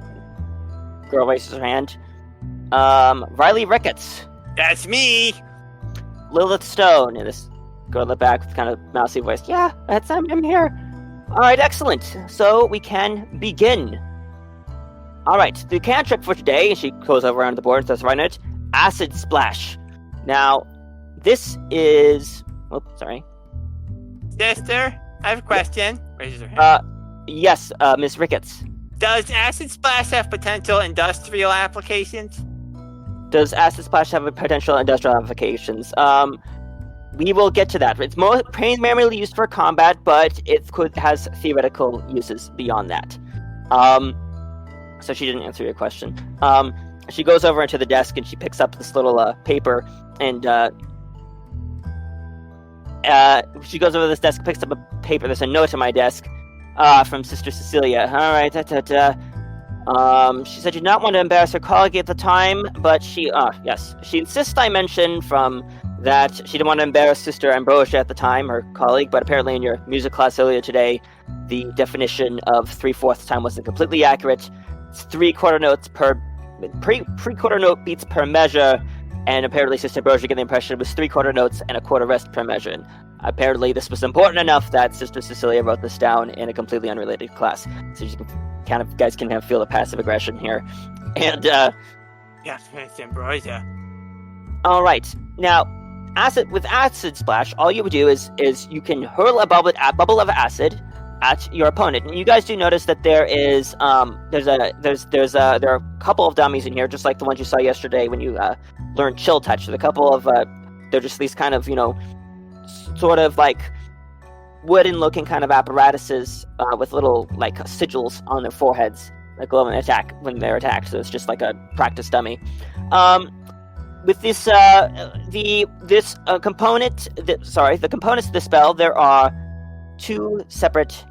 girl raises her hand. Riley Ricketts. That's me. Lilith Stone, and this girl in the back with kind of mousy voice. Yeah, I'm here. All right, excellent. So we can begin. All right, the cantrip for today, she goes over onto the board and starts writing it. Acid Splash. Now, this is... Oh, sorry. Sister, I have a question. Raises her hand. Yes, Miss Ricketts. Does Acid Splash have potential industrial applications? Does Acid Splash have a potential industrial applications? We will get to that. It's more primarily used for combat, but it has theoretical uses beyond that. So she didn't answer your question. She goes over into the desk and she picks up this little paper, and she goes over to this desk, picks up a paper. There's a note on my desk from Sister Cecilia. All right, she said you did not want to embarrass her colleague at the time, but she insists I mention from that she didn't want to embarrass Sister Ambrosia at the time, her colleague, but apparently in your music class earlier today, the definition of 3/4 time wasn't completely accurate. It's 3/4 notes per 3/4 note beats per measure, and apparently Sister Ambrosia got the impression it was 3/4 notes and a quarter rest per measure. And apparently this was important enough that Sister Cecilia wrote this down in a completely unrelated class. So you can guys can feel the passive aggression here. And Yes, Miss Ambrosia. all right, now with acid splash, all you would do is you can hurl a bubble of acid at your opponent, and you guys do notice that there are a couple of dummies in here, just like the ones you saw yesterday when you learned Chill Touch. There's a couple of they're just these kind of sort of like wooden-looking kind of apparatuses with little like sigils on their foreheads, that glow when they're attacked. So it's just like a practice dummy. With this the components of the spell, there are two separate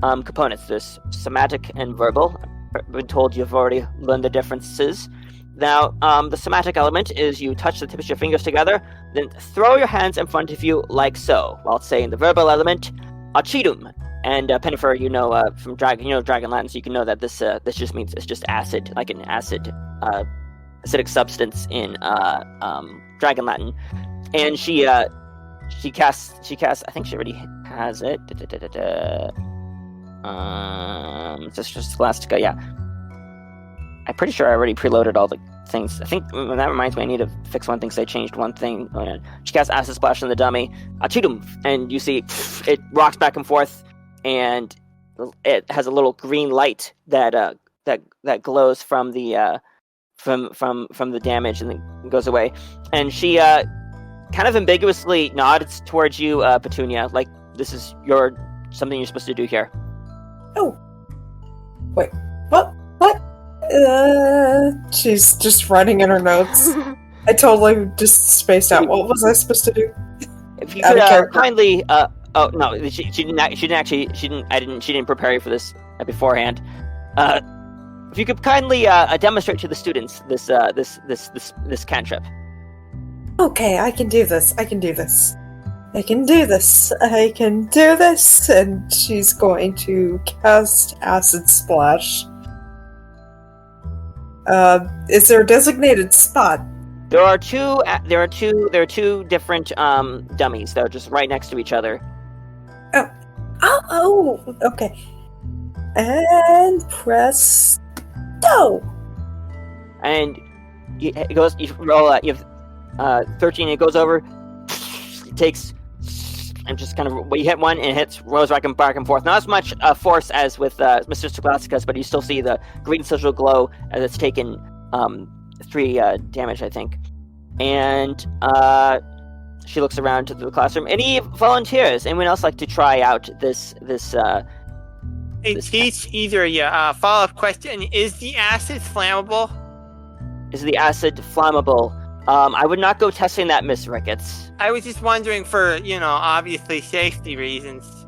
components. There's somatic and verbal. I've been told you've already learned the differences. Now, the somatic element is you touch the tips of your fingers together, then throw your hands in front of you like so, while saying the verbal element, Archidum. And Pinnefer, from Dragon Latin, so you can know that this just means it's just acid, like an acidic substance in Dragon Latin. And she casts. I think she already has it. Sister Scholastica, yeah. I'm pretty sure I already preloaded all the things. I think that reminds me, I need to fix one thing because I changed one thing. She casts Acid Splash on the dummy, Achidum, and you see it rocks back and forth, and it has a little green light that glows from the from the damage, and then goes away. And she kind of ambiguously nods towards you, Petunia, like this is something you're supposed to do here. Oh, wait, what? She's just writing in her notes. I totally just spaced out. What was I supposed to do? If you could kindly, oh no, she didn't prepare you for this beforehand. If you could kindly demonstrate to the students this cantrip. Okay, I can do this. And she's going to cast Acid Splash. Is there a designated spot There are two different dummies that are just right next to each other. Oh, okay. And press go. And you roll. You have 13. It goes over. It takes and just kind of you hit one and it hits rolls back and forth. Not as much force as with Mr. Stochasticus, but you still see the green sigil glow as it's taken 3 damage, I think. And she looks around to the classroom. Any volunteers? Anyone else like to try out this? Hey, teach either of you. Follow-up question: is the acid flammable? Is the acid flammable? I would not go testing that, Miss Ricketts. I was just wondering for, obviously safety reasons.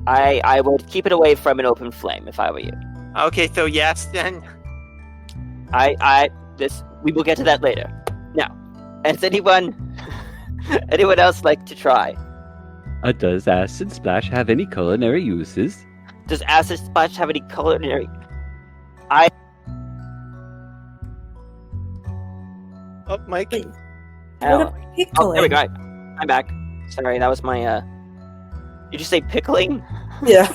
I would keep it away from an open flame if I were you. Okay, so yes then. We will get to that later. Now, has anyone else like to try? Does acid splash have any culinary uses? Does acid splash have any culinary? Oh, Mike. Wait, Oh, what about pickling? there we go. I'm back. Sorry, that was my. Did you say pickling? Yeah.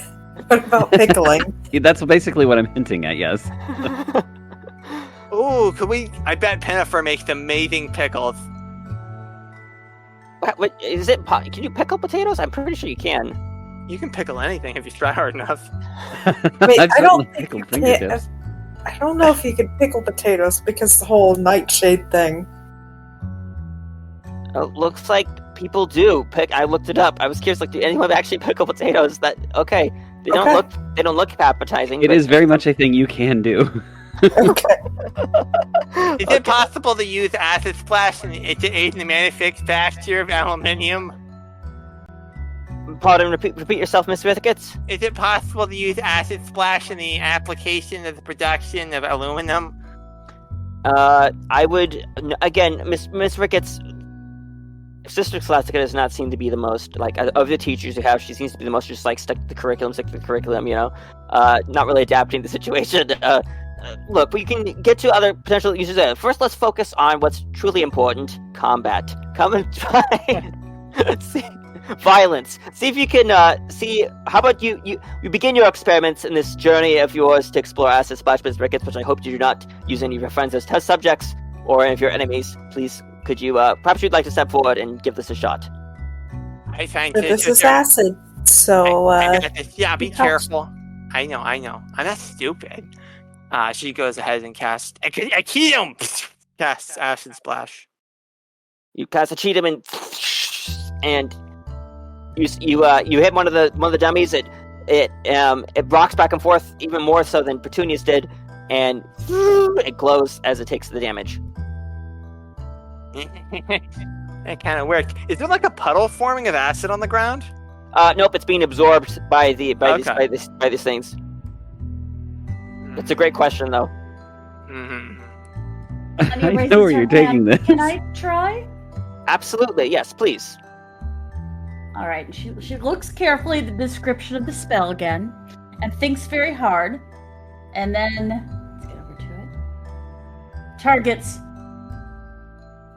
What about pickling? That's basically what I'm hinting at. Yes. Ooh, could we? I bet Pinnefer makes amazing pickles. What is it? Can you pickle potatoes? I'm pretty sure you can. You can pickle anything if you try hard enough. Wait, I've I don't certainly think you pickled can. fingertips. I don't know if you could pickle potatoes because the whole nightshade thing. Looks like people do. I looked it up. I was curious. Like, do anyone actually pickle potatoes? Okay. They don't look appetizing. It is very much a thing you can do. Okay. Is it possible to use acid splash to aid in the manufacture of aluminium? Pardon. Repeat yourself, Miss Ricketts. Is it possible to use acid splash in the application of the production of aluminum? I would again, Miss Ricketts. Sister Scholastica does not seem to be the most of the teachers you have. She seems to be the most just stick to the curriculum. Not really adapting to the situation. Look, we can get to other potential uses there. First, let's focus on what's truly important: combat. Come and try. See, violence. See if you can see. How about you begin your experiments in this journey of yours to explore acid splash, Miss Ricketts, which I hope you do not use any of your friends as test subjects or any of your enemies. Please. Could you, perhaps you'd like to step forward and give this a shot? I think But this is acid, so I got this. Yeah, be careful. I know. I'm not stupid. She goes ahead and casts Achetum. Casts acid splash. You cast Achetum and you hit one of the dummies. It rocks back and forth even more so than Petunia's did, and it glows as it takes the damage. That kind of worked. Is there a puddle forming of acid on the ground? Nope, it's being absorbed by these things. It's a great question, though. Mm-hmm. Anya I raises know where her you're taking hand. this. Can I try? Absolutely, yes, please. All right. She looks carefully at the description of the spell again, and thinks very hard, and then let's get over to it. Targets.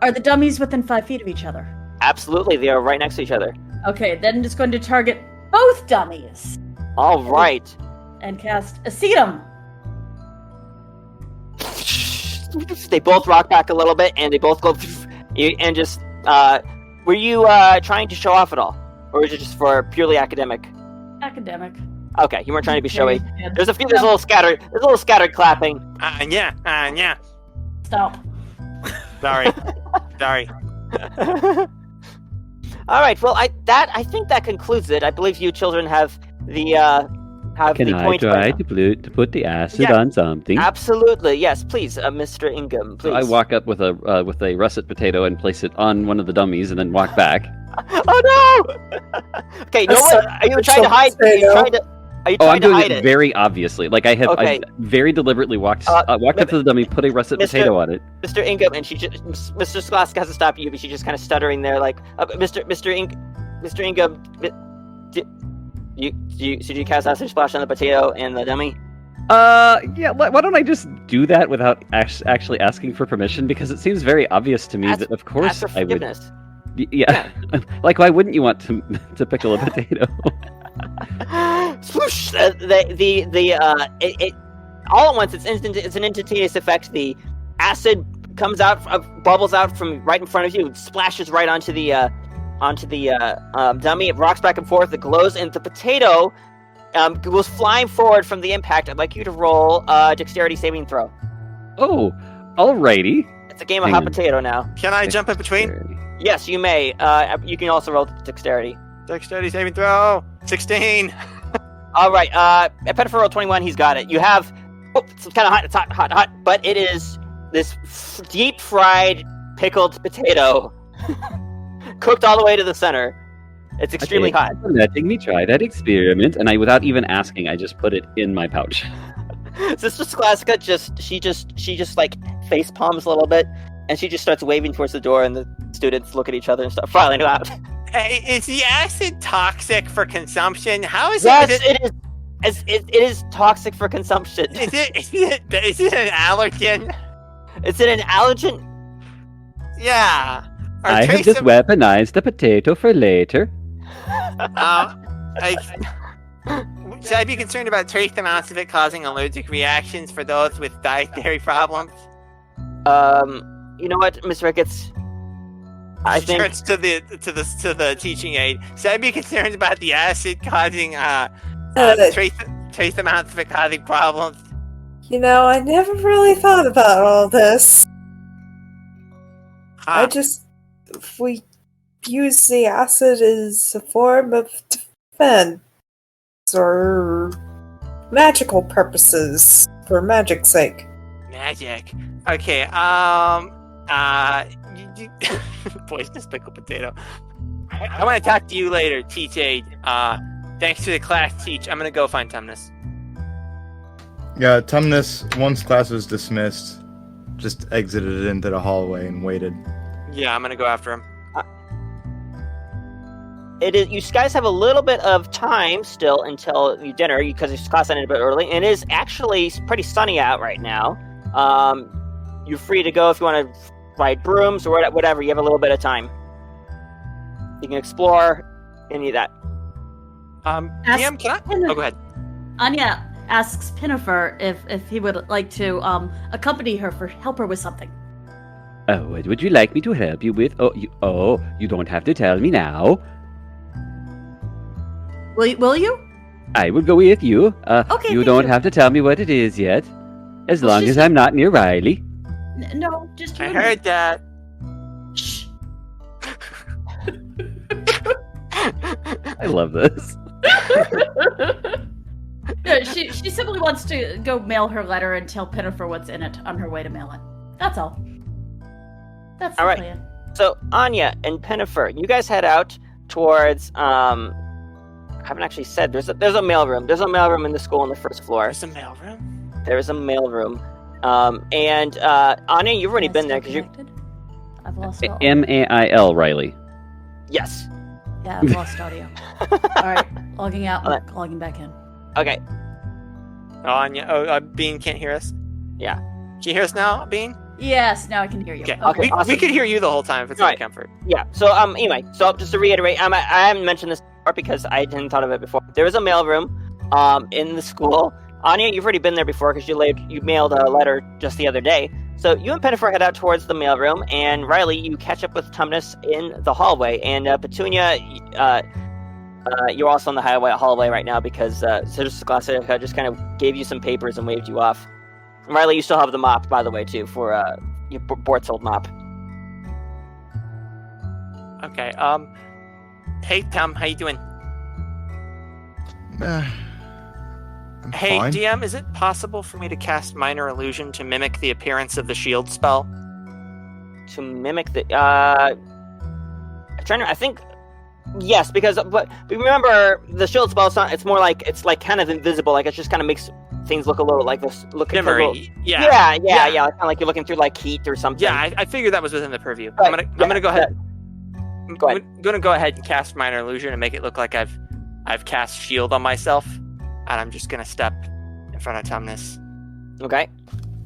Are the dummies within 5 feet of each other? Absolutely, they are right next to each other. Okay, then just going to target both dummies All right. and cast Acetum. They both rock back a little bit, and they both go. And just, were you trying to show off at all, or is it just for purely academic? Academic. Okay, you weren't trying to be showy. Yeah. There's a little scattered clapping. Yeah. Stop. Sorry. All right. Well, I think that concludes it. I believe you children have the Can the I point. try to put the acid Yeah. on something? Absolutely. Yes, please, Mr. Ingham. Please. So I walk up with a russet potato and place it on one of the dummies, and then walk back. Oh no! Okay, no one. Are you trying to hide? Are you trying to I'm doing hide it it? very obviously. Okay. I very deliberately walked up to the dummy, put a russet Mr. potato on it. Mr. Ingham, and Mr. Scholastica has to stop you, but she's just kind of stuttering there, Mr. Ingham, did you cast acid splash on the potato and the dummy? Yeah. Why don't I just do that without actually asking for permission? Because it seems very obvious to me that, of course, Ask for I would. forgiveness. Yeah. Like, why wouldn't you want to pickle a potato? Swoosh! It all at once. It's instant. It's an instantaneous effect. The acid comes out, bubbles out from right in front of you, splashes right onto the dummy. It rocks back and forth. It glows, and the potato goes flying forward from the impact. I'd like you to roll a dexterity saving throw. Oh, alrighty. It's a game of hot potato now. Can I jump in between? Dexterity. Yes, you may. You can also roll dexterity. Dexterity saving throw. 16. All right. Pinnefer rolled 21. He's got it. You have. Oh, it's kind of hot. It's hot. But it is this deep fried pickled potato, cooked all the way to the center. It's extremely hot. Letting me try that experiment, and without even asking, I just put it in my pouch. Sister Scholastica she just like face palms a little bit, and she just starts waving towards the door, and the students look at each other and start filing out. Hey, is the acid toxic for consumption? How is Yes, it? it is. It is toxic for consumption. Is it an allergen? Is it an allergen? Yeah. Or I have trace just of- weaponized the potato for later. Should I be concerned about trace amounts of it causing allergic reactions for those with dietary problems? You know what, Miss Ricketts? I She think turns to the teaching aide. Should I be concerned about the acid causing trace amounts of it causing problems? You know, I never really thought about all this. If we use the acid as a form of defense or magical purposes, for magic's sake. Magic. Okay. Poisonous pickled potato. I want to talk to you later, teach aide. Thanks to the class teach. I'm gonna go find Tumnus. Yeah, Tumnus, once class was dismissed, just exited into the hallway and waited. Yeah, I'm gonna go after him. it is. You guys have a little bit of time still until your dinner because your class ended a bit early, and it is actually pretty sunny out right now. You're free to go if you want to ride brooms or whatever. You have a little bit of time. You can explore any of that. DM, can I? Oh, go ahead. Anya asks Pinnefer if he would like to accompany her help her with something. Oh, what would you like me to help you with? You don't have to tell me now. Will you? I will go with you. Okay, you thank don't you. have to tell me what it is yet. As Well, long she's as I'm not near Riley. No, just you I and me. heard that. Shh. I love this. No, she simply wants to go mail her letter and tell Pinnefer what's in it on her way to mail it. That's all. That's the All right. plan. So Anya and Pinnefer, you guys head out towards. I haven't actually said there's a mailroom. There's a mailroom in the school on the first floor. There's a mailroom. There is a mailroom. And Anya, you've already been there because you. I've lost all. Mail, Riley. Yes. Yeah, I've lost audio. All right, logging out, All right. logging back in. Okay. Oh, Anya. Bean can't hear us. Yeah. Can you hear us now, Bean? Yes, now I can hear you. Okay. Okay, we awesome. could hear you the whole time if it's Alright. any comfort. Yeah. So anyway, so just to reiterate, I haven't mentioned this before because I hadn't thought of it before. There is a mailroom in the school. Anya, you've already been there before because you mailed a letter just the other day. So you and Pinnefer head out towards the mailroom, and Riley, you catch up with Tumnus in the hallway, and Petunia, you're also in the hallway right now because Sister Scholastica just kind of gave you some papers and waved you off. And Riley, you still have the mop, by the way, too, for your Bortzold mop. Okay. Hey, Tom. How you doing? I'm Hey, fine. DM, is it possible for me to cast Minor Illusion to mimic the appearance of the shield spell? To mimic the I'm trying to. I think yes, because but remember the shield spell. It's more like it's like kind of invisible. Like it just kind of makes things look a little like this. Memory. Yeah. Yeah. Kind of like you're looking through like heat or something. Yeah, I figured that was within the purview. Right, I'm gonna go ahead. Go ahead. I'm gonna go ahead and cast Minor Illusion and make it look like I've cast shield on myself, and I'm just gonna step in in front of Tumnus. Okay.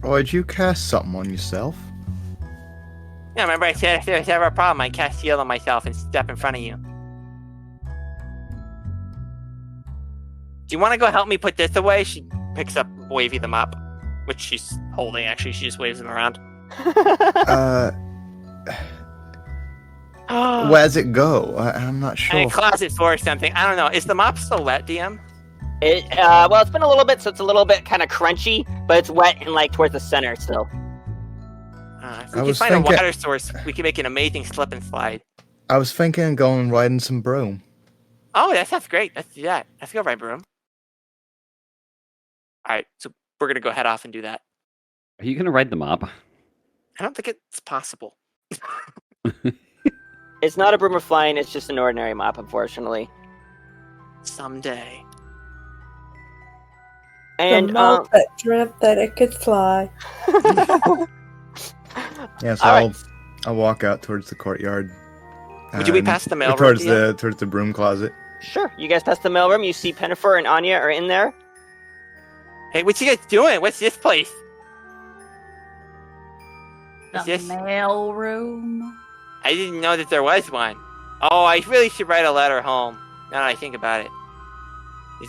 Or did you cast something on yourself? Yeah, remember I said if there's ever a problem, I cast heal on myself and step in front of you. Do you want to go help me put this away? She picks up Wavy the mop, which she's holding, actually. She just waves them around. Where's it go? I'm not sure. In a closet or something. I don't know. Is the mop still wet, DM? Well, it's been a little bit, so it's a little bit kind of crunchy, but it's wet and like towards the center still. If we can find a water source, we can make an amazing slip and slide. I was thinking of going riding some broom. Oh, that sounds great. Let's do that. Let's go ride broom. All right, so we're gonna go head off and do that. Are you gonna ride the mop? I don't think it's possible. It's not a broom or flying, it's just an ordinary mop, unfortunately. Someday. And the mop that dreamt that it could fly. Yeah, so All I'll walk out towards the courtyard. Would you be past the mailroom? Towards the broom closet. sure, you guys pass the mailroom. You see Pinnefer and Anya are in there. Hey, what you guys doing? What's this place? What's The this? mail room. I didn't know that there was one. Oh, I really should write a letter home. Now that I think about it.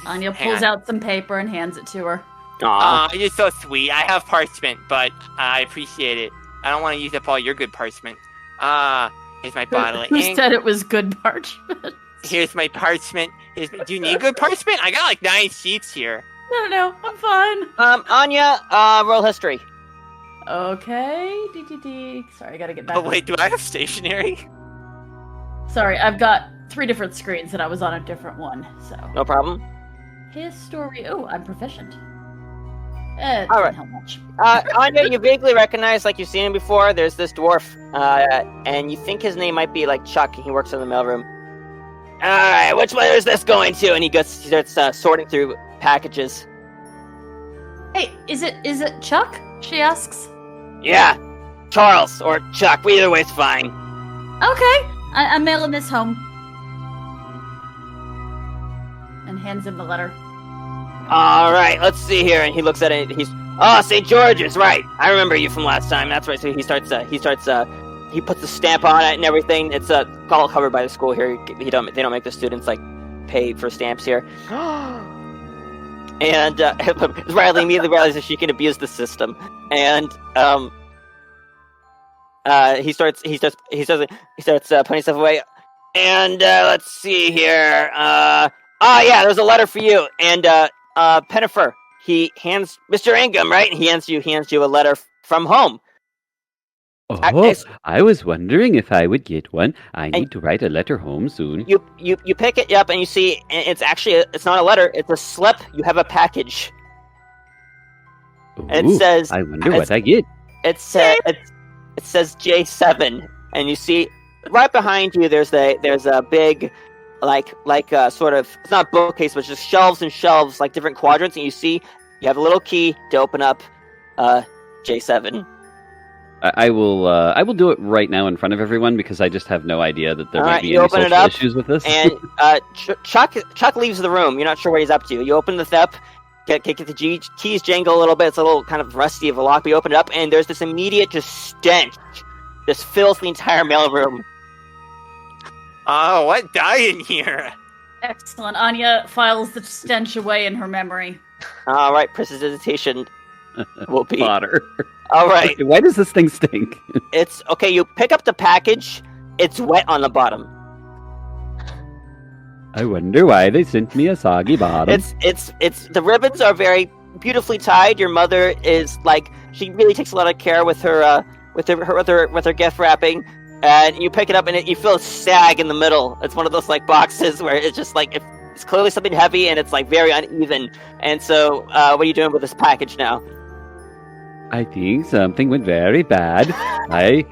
Anya Hang pulls on. out some paper and hands it to her. Aw. You're so sweet. I have parchment, but I appreciate it. I don't want to use up all your good parchment. Here's my bottle of Who ink. said it was good parchment? Here's my parchment. Do you need good parchment? I got like 9 sheets here. No, I'm fine. Anya, roll history. Okay. Sorry, I gotta get back. Oh wait, do I have stationery? Sorry, I've got 3 different screens and I was on a different one. So No problem. history. Oh, I'm proficient. All Doesn't right. help much. Anya, you vaguely recognize, like you've seen him before. There's this dwarf, and you think his name might be like Chuck. He works in the mailroom. All right, which way is this going to? And he starts sorting through packages. Hey, is it Chuck? She asks. Yeah, Charles or Chuck. Either way's fine. Okay, I'm mailing this home. And hands him the letter. All right, let's see here. And he looks at it. St. George's, right? I remember you from last time. That's right. So he puts the stamp on it and everything. It's all covered by the school here. They don't make the students like pay for stamps here. And Riley immediately realizes she can abuse the system, and he starts putting stuff away. And let's see here. Yeah, there's a letter for you. And Pinnefer, he hands Mr. Ingham, right? He hands you a letter from home. Oh, I was wondering if I would get one. I need to write a letter home soon. You pick it up and you see it's actually it's not a letter, it's a slip. You have a package. Ooh, And it says I wonder what I get. it says J7, and you see right behind you there's a big like sort of, it's not a bookcase, but just shelves and shelves, like different quadrants, and you have a little key to open up J7. I will do it right now in front of everyone because I just have no idea that there might be any social issues with this. And Chuck leaves the room. You're not sure what he's up to. You open the up, get the keys jangle a little bit. It's a little kind of rusty of a lock, but you open it up, and there's this immediate just stench. This fills the entire mailroom. Oh, what died in here? Excellent. Anya files the stench away in her memory. All right, precipitation will be. Fodder. All right. Okay, why does this thing stink? It's okay. You pick up the package. It's wet on the bottom. I wonder why they sent me a soggy bottom. It's the ribbons are very beautifully tied. Your mother is like, she really takes a lot of care with her gift wrapping. And you pick it up and you feel a sag in the middle. It's one of those like boxes where it's just like it's clearly something heavy and it's like very uneven. And so, what are you doing with this package now? I think something went very bad. I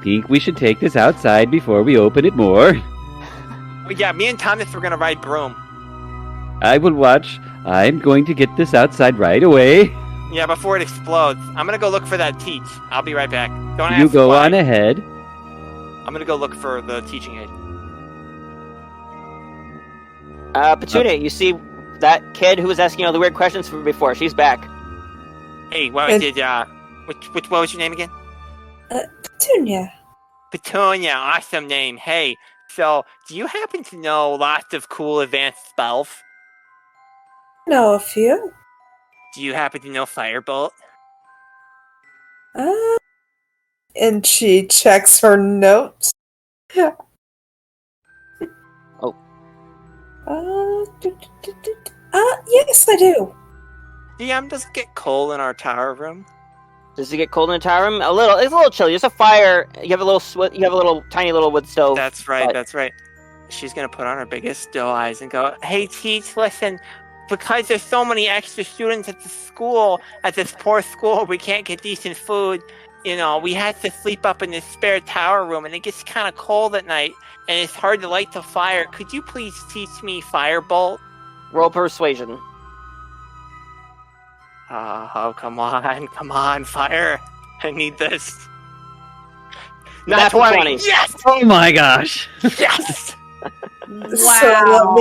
think we should take this outside before we open it more. Oh, yeah, me and Thomas were gonna ride broom. I will watch. I'm going to get this outside right away. Yeah, before it explodes. I'm gonna go look for that teach. I'll be right back. Don't ask You go why. on ahead. I'm gonna go look for the teaching aid. Petunia, you see that kid who was asking all the weird questions from before. She's back. Hey, what And- what was your name again? Petunia. Petunia, awesome name. Hey, so do you happen to know lots of cool advanced spells? Know a few. Do you happen to know Firebolt? And she checks her notes. Oh. Yes, I do. DM, does it get cold in our tower room? Does it get cold in the tower room? A little. It's a little chilly. Just a fire. You have a little tiny little wood stove. That's right, but- that's right. She's gonna put on her biggest doe eyes and go, "Hey, Teach, listen, because there's so many extra students at the school, at this poor school, we can't get decent food. You know, we had to sleep up in this spare tower room, and it gets kind of cold at night, and it's hard to light the fire. Could you please teach me Firebolt?" Roll persuasion. Oh, come on, fire. I need this. Nat 20. Yes! Oh my gosh! Yes! Wow.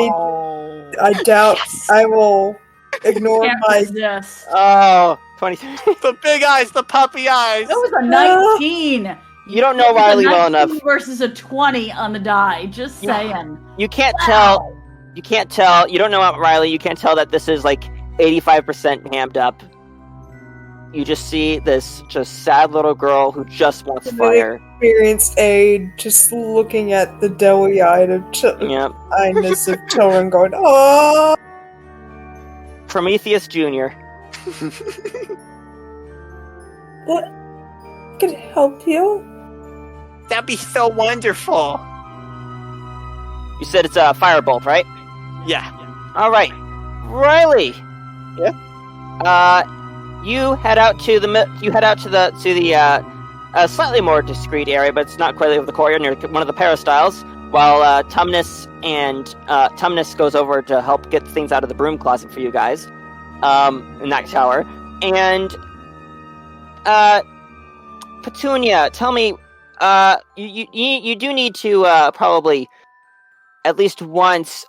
I doubt Yes! I will ignore Can't my. resist. Oh, 23. The big eyes, the puppy eyes. That was a 19. You don't know It was a Riley well 19 enough. versus a 20 on the die. Just saying. You can't tell. You can't tell. You don't know about Riley. You can't tell that this is like 85% hammed up. You just see this just sad little girl who just wants fire. Experienced aid just looking at the doughy-eyed of Yep. eyedness of children going, oh! Prometheus Jr. What? Can I help you? That'd be so wonderful. You said it's a firebolt, right? Yeah. All right, Riley. Yeah. You head out to the slightly more discreet area, but it's not quite over the courtyard near one of the peristyles. While Tumnus goes over to help get things out of the broom closet for you guys, in that tower. And Petunia, tell me, you do need to probably at least once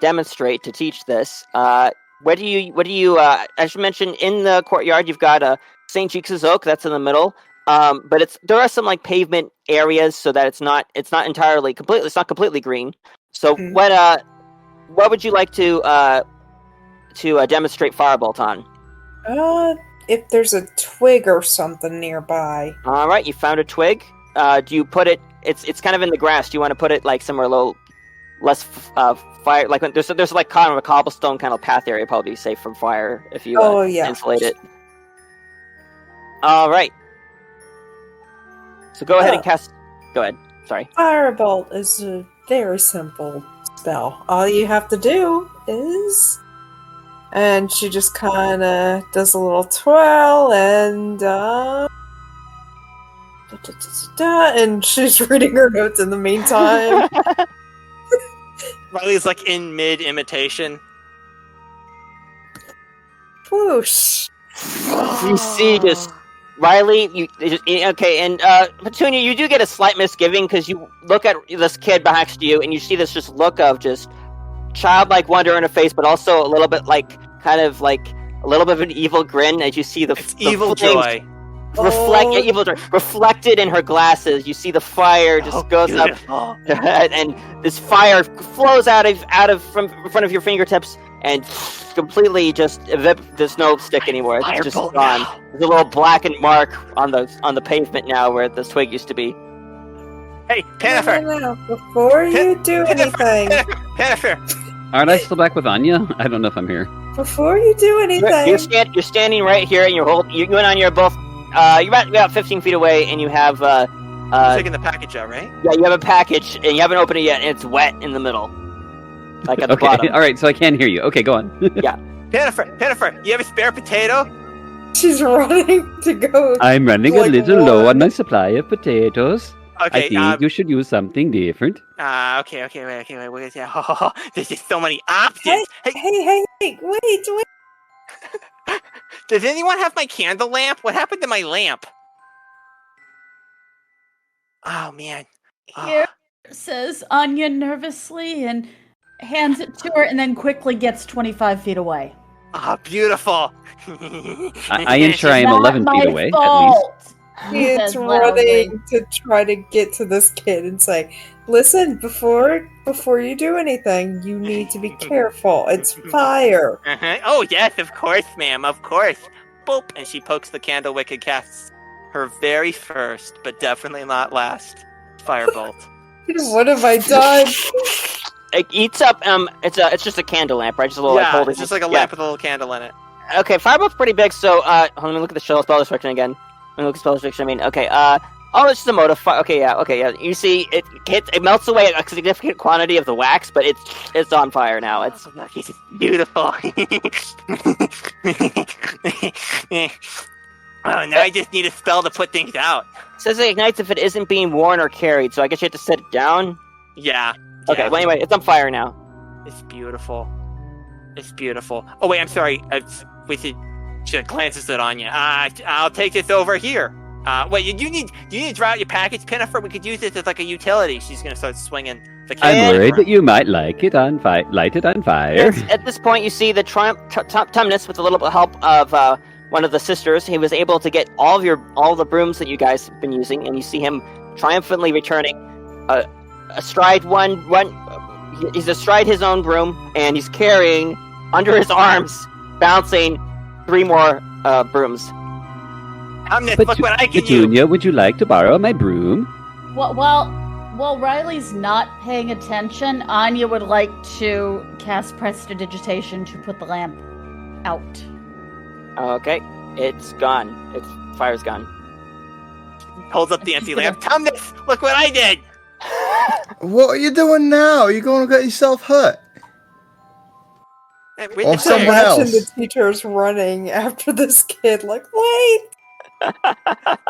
demonstrate to teach this. What do you? As you mentioned, in the courtyard, you've got St. Jinx's Oak. That's in the middle. But there are some like pavement areas, so that it's not entirely completely. It's not completely green. So what would you like to demonstrate Firebolt on? If there's a twig or something nearby. All right, you found a twig. Do you put it? It's kind of in the grass. Do you want to put it like somewhere a little less fire? Like there's like kind of a cobblestone kind of path area, probably safe from fire if you insulate it. All right. So go ahead and cast. Go ahead. Sorry. Firebolt is a very simple spell. All you have to do is... And she just kind of does a little twirl and... and she's reading her notes in the meantime. Riley's like in mid imitation. Whoosh. You see, just Riley. And Petunia, you do get a slight misgiving because you look at this kid next to you, and you see this just look of just childlike wonder in her face, but also a little bit like kind of like a little bit of an evil grin as you see the Evil flames joy. reflected in her glasses. You see the fire just goes up, and this fire flows out from in front of your fingertips, and completely just there's no stick anymore. It's just Firebolt gone. now. There's a little blackened mark on the pavement now where the twig used to be. Hey, Pinnefer! No, before you do anything, Pinnefer! Aren't I still back with Anya? I don't know if I'm here. before you do anything, You're standing right here, and you and Anya are both. You're about 15 feet away, and you have Taking the package out, right? yeah, you have a package, and you haven't opened it yet, and it's wet in the middle, like at the Okay, bottom. all right, so I can hear you. Okay, go on. Pinnefer, you have a spare potato? she's running to go. I'm running a Like little low what? on my supply of potatoes. Okay, I think you should use something different. okay, wait, what is that? Oh, there's just so many options. Hey, Wait. does anyone have my candle lamp? What happened to my lamp? Oh, man. Here, says Anya nervously, and hands it to her, and then quickly gets 25 feet away. Ah, beautiful. I ensure I am Not 11 my feet away, at least. fault. It's Says loudly. running to try to get to this kid and say, "Listen, before you do anything, you need to be careful. It's fire." Oh, yes, of course, ma'am, of course. Boop. And she pokes the candle wick and casts her very first, but definitely not last, firebolt. What have I done? It eats up. It's just a candle lamp, right? Just a little like holding. It's just like a lamp with a little candle in it. Okay, firebolt's pretty big. So, hold on, let me look at the spell description again. Let me look at spell description. Okay. Oh, it's just a mode of fire. Okay, yeah. You see, it melts away a significant quantity of the wax, but it's on fire now. It's beautiful. Oh, now I just need a spell to put things out. It says it ignites if it isn't being worn or carried, so I guess you have to set it down. Yeah. Okay. Well, anyway, it's on fire now. It's beautiful. It's beautiful. Oh wait, I'm sorry. She glances at Anya. I'll take this over here. Wait, you need to draw out your package, Pinnefer? We could use this as like a utility. She's gonna start swinging the candle. I'm worried that you might light it on fire. At this point, you see the Tumnus, with a little bit of help of one of the sisters. He was able to get all the brooms that you guys have been using, and you see him triumphantly returning astride he's astride his own broom, and he's carrying under his arms, bouncing 3 more brooms. Look what I can Petunia, would you like to borrow my broom? While Riley's not paying attention, Anya would like to cast Prestidigitation to put the lamp out. Okay, it's gone. Fire's gone. Holds up the empty lamp. Tumnus, look what I did! What are you doing now? You're going to get yourself hurt. Or someone Imagine else. the teachers running after this kid, like, wait!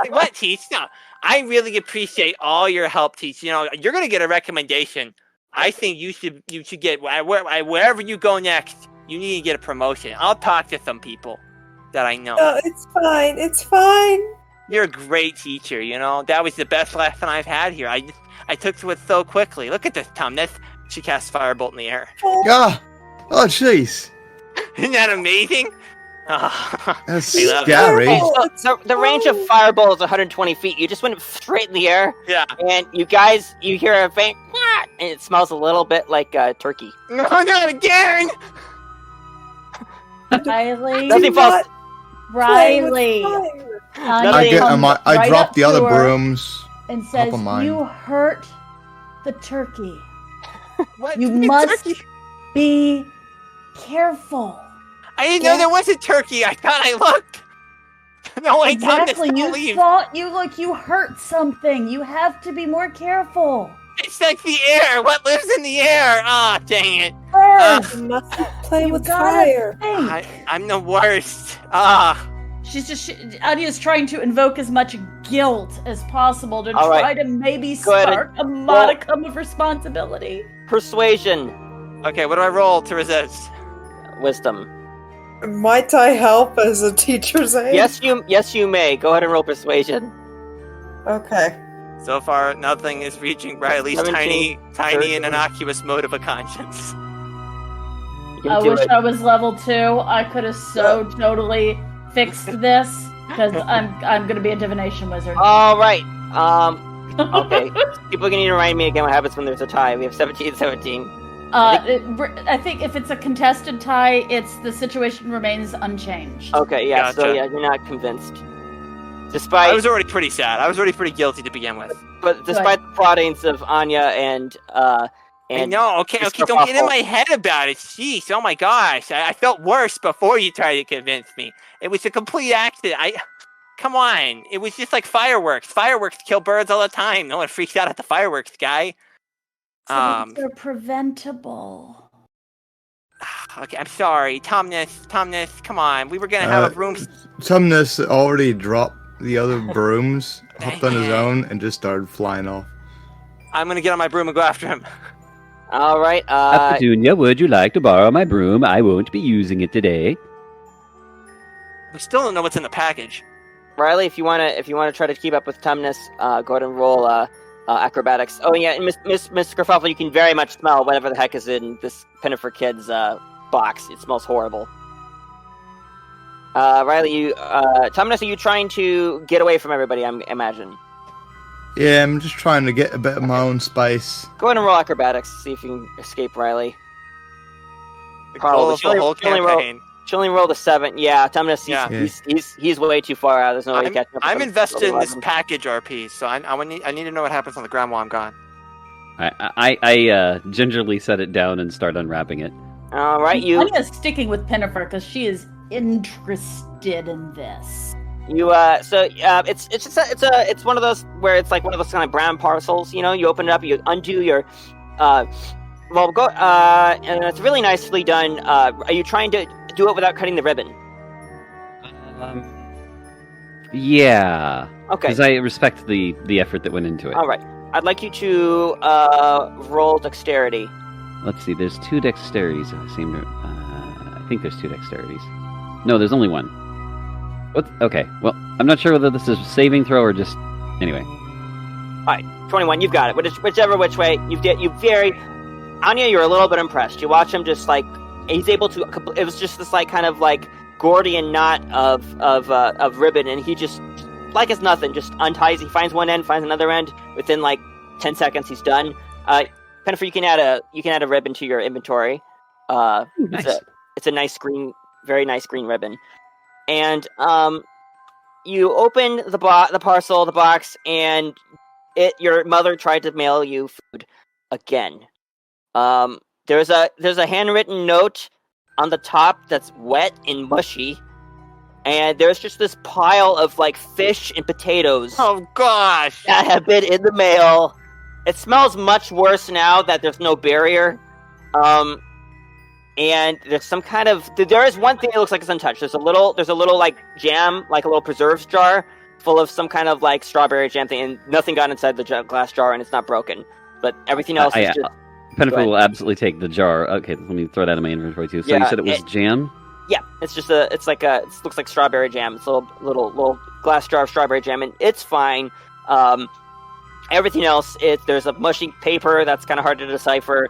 What, Teach? No, I really appreciate all your help, Teach. You know, you're going to get a recommendation. I think you should get, wherever you go next, you need to get a promotion. I'll talk to some people that I know. No, it's fine. You're a great teacher, you know? That was the best lesson I've had here. I took to it so quickly. Look at this, Tumnus. She casts Firebolt in the air. Oh, jeez. Isn't that amazing? That's I love scary. Okay, so the range of Fireball is 120 feet. You just went straight in the air. Yeah. And you hear a faint, and it smells a little bit like turkey. No, not again! Riley. Nothing falls. Riley. I dropped the other brooms. And says, of mine. "You hurt the turkey. What? You must be careful." I didn't know there was a turkey. I thought I looked. No, I Exactly. don't You leave. thought you hurt something. You have to be more careful. It's like the air. What lives in the air? Ah, dang it. First, You must play you with gotta fire. think. I'm the worst. Ah. Anya's trying to invoke as much guilt as possible to All right. try to maybe Go ahead start a modicum of responsibility. Persuasion. Okay, what do I roll to resist? Wisdom. Might I help as a teacher's aide? Yes, you may. Go ahead and roll persuasion. Okay. So far, nothing is reaching Riley's 17, tiny 13. and innocuous motive of conscience. You can I do wish it. I was level 2. I could have so totally fixed this because I'm gonna be a divination wizard. All right. Okay. People are gonna need to remind me again what happens when there's a tie. We have 17-17. I think if it's a contested tie, the situation remains unchanged. Okay. Yeah. So Gotcha. yeah, you're not convinced. I Despite was already pretty sad. I was already pretty guilty to begin with. the proddings of Anya and I know. Okay, Mr. don't get in Kerfuffle. my head about it. Jeez, oh my gosh. I felt worse before you tried to convince me. It was a complete accident. Come on. It was just like fireworks. Fireworks kill birds all the time. No one freaks out at the fireworks guy. They're preventable. Okay, I'm sorry. Tumnus, come on. We were going to have a room... Tumnus already dropped the other brooms, hopped on his own, and just started flying off. I'm going to get on my broom and go after him. all right. Petunia, would you like to borrow my broom? I won't be using it today. We still don't know what's in the package. Riley, if you wanna try to keep up with Tumnus, go ahead and roll acrobatics. Oh yeah, and Miss Kerfuffle, you can very much smell whatever the heck is in this Pinnefer kid's box. It smells horrible. Riley, Tumnus, are you trying to get away from everybody? I imagine. Yeah, I'm just trying to get a bit of my own space. Go ahead and roll acrobatics. See if you can escape Riley. The goal of the whole campaign. She only rolled a 7. Yeah, Tumnus, he's way too far out. There's no way to catch up. I'm invested in this package RP, so I need to know what happens on the ground while I'm gone. I gingerly set it down and start unwrapping it. All right, Anya's sticking with Pinnefer because she is interested in this. It's one of those where it's like one of those kind of brown parcels. You know, you open it up, you undo your, and it's really nicely done. Are you trying to do it without cutting the ribbon? Yeah. Okay. Because I respect the effort that went into it. All right. I'd like you to roll dexterity. Let's see. There's 2 dexterities. I think there's 2 dexterities. No, there's only 1. What? Okay. Well, I'm not sure whether this is a saving throw or just. Anyway. All right. 21. You've got it. Whichever which way Anya, you're a little bit impressed. You watch him just like he's able to. It was just this like kind of like Gordian knot of ribbon, and he just like it's nothing. Just unties. He finds one end, finds another end. Within like 10 seconds, he's done. Pinnefer, you can add a ribbon to your inventory. Nice. It's a nice green, very nice green ribbon, and you open the parcel, the box, and your mother tried to mail you food again. There's a handwritten note on the top that's wet and mushy, and there's just this pile of like fish and potatoes. Oh gosh! That have been in the mail. It smells much worse now that there's no barrier. And there's some kind of there is one thing that looks like it's untouched. There's a little like jam, like a little preserves jar full of some kind of like strawberry jam thing, and nothing got inside the glass jar, and it's not broken. But everything else is just. Pinnefer will absolutely take the jar. Okay, let me throw that in my inventory too. So you said it was jam? Yeah, it looks like strawberry jam. It's a little glass jar of strawberry jam, and it's fine. Everything else, there's a mushy paper that's kind of hard to decipher.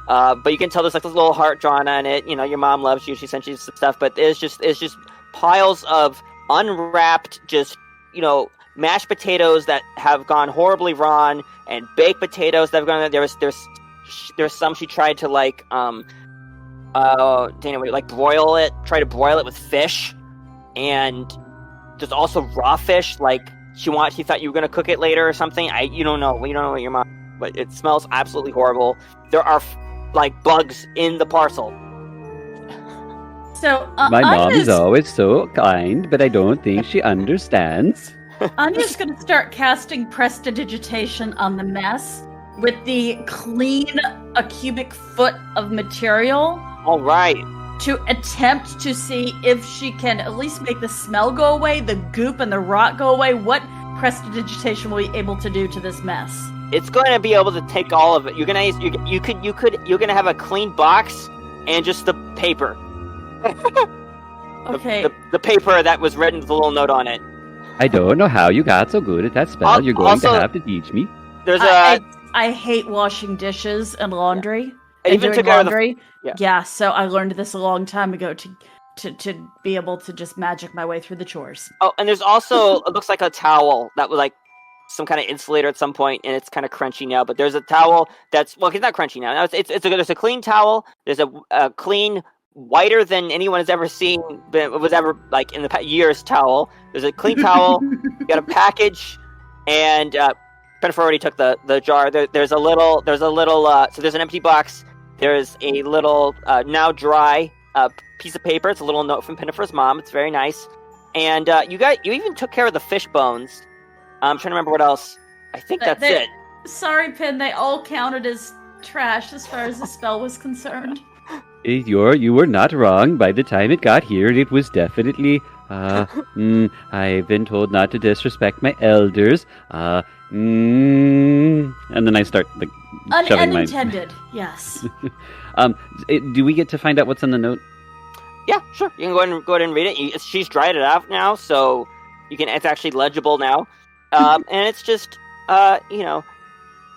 But you can tell there's like this little heart drawn on it. You know, your mom loves you. She sent you some stuff, but it's just piles of unwrapped, just mashed potatoes that have gone horribly wrong, and baked potatoes that have gone. There's some she tried to like Dana, like broil it. Try to broil it with fish, and there's also raw fish. Like she thought you were gonna cook it later or something. You don't know. We don't know what your mom. But it smells absolutely horrible. There are like bugs in the parcel. So my mom is always so kind, but I don't think she understands. Anya's going to start casting prestidigitation on the mess with the clean a cubic foot of material. All right. To attempt to see if she can at least make the smell go away, the goop and the rot go away. What prestidigitation will be able to do to this mess? It's going to be able to take all of it. You're gonna have a clean box and just the paper. Okay. The paper that was written with a little note on it. I don't know how you got so good at that spell. You're going to have to teach me. There's I hate washing dishes and laundry. Yeah. And even doing took laundry. Yeah, so I learned this a long time ago to be able to just magic my way through the chores. Oh, and there's also it looks like a towel that was like some kind of insulator at some point, and it's kind of crunchy now. But there's a towel that's it's not crunchy now. There's a clean towel. There's a clean, whiter than anyone has ever seen, was ever like in the years towel. There's a clean towel. You got a package, and Pinnefer already took the jar. There's a little. So there's an empty box. There's a little now dry piece of paper. It's a little note from Pinnefer's mom. It's very nice. And you even took care of the fish bones. I'm trying to remember what else. I think that's it. Sorry, Pin. They all counted as trash as far as the spell was concerned. You were not wrong. By the time it got here, it was definitely. I've been told not to disrespect my elders. And then I start like shoving unintended. Yes. Do we get to find out what's in the note? Yeah, sure. You can go ahead and read it. She's dried it out now, so it's actually legible now. And it's just,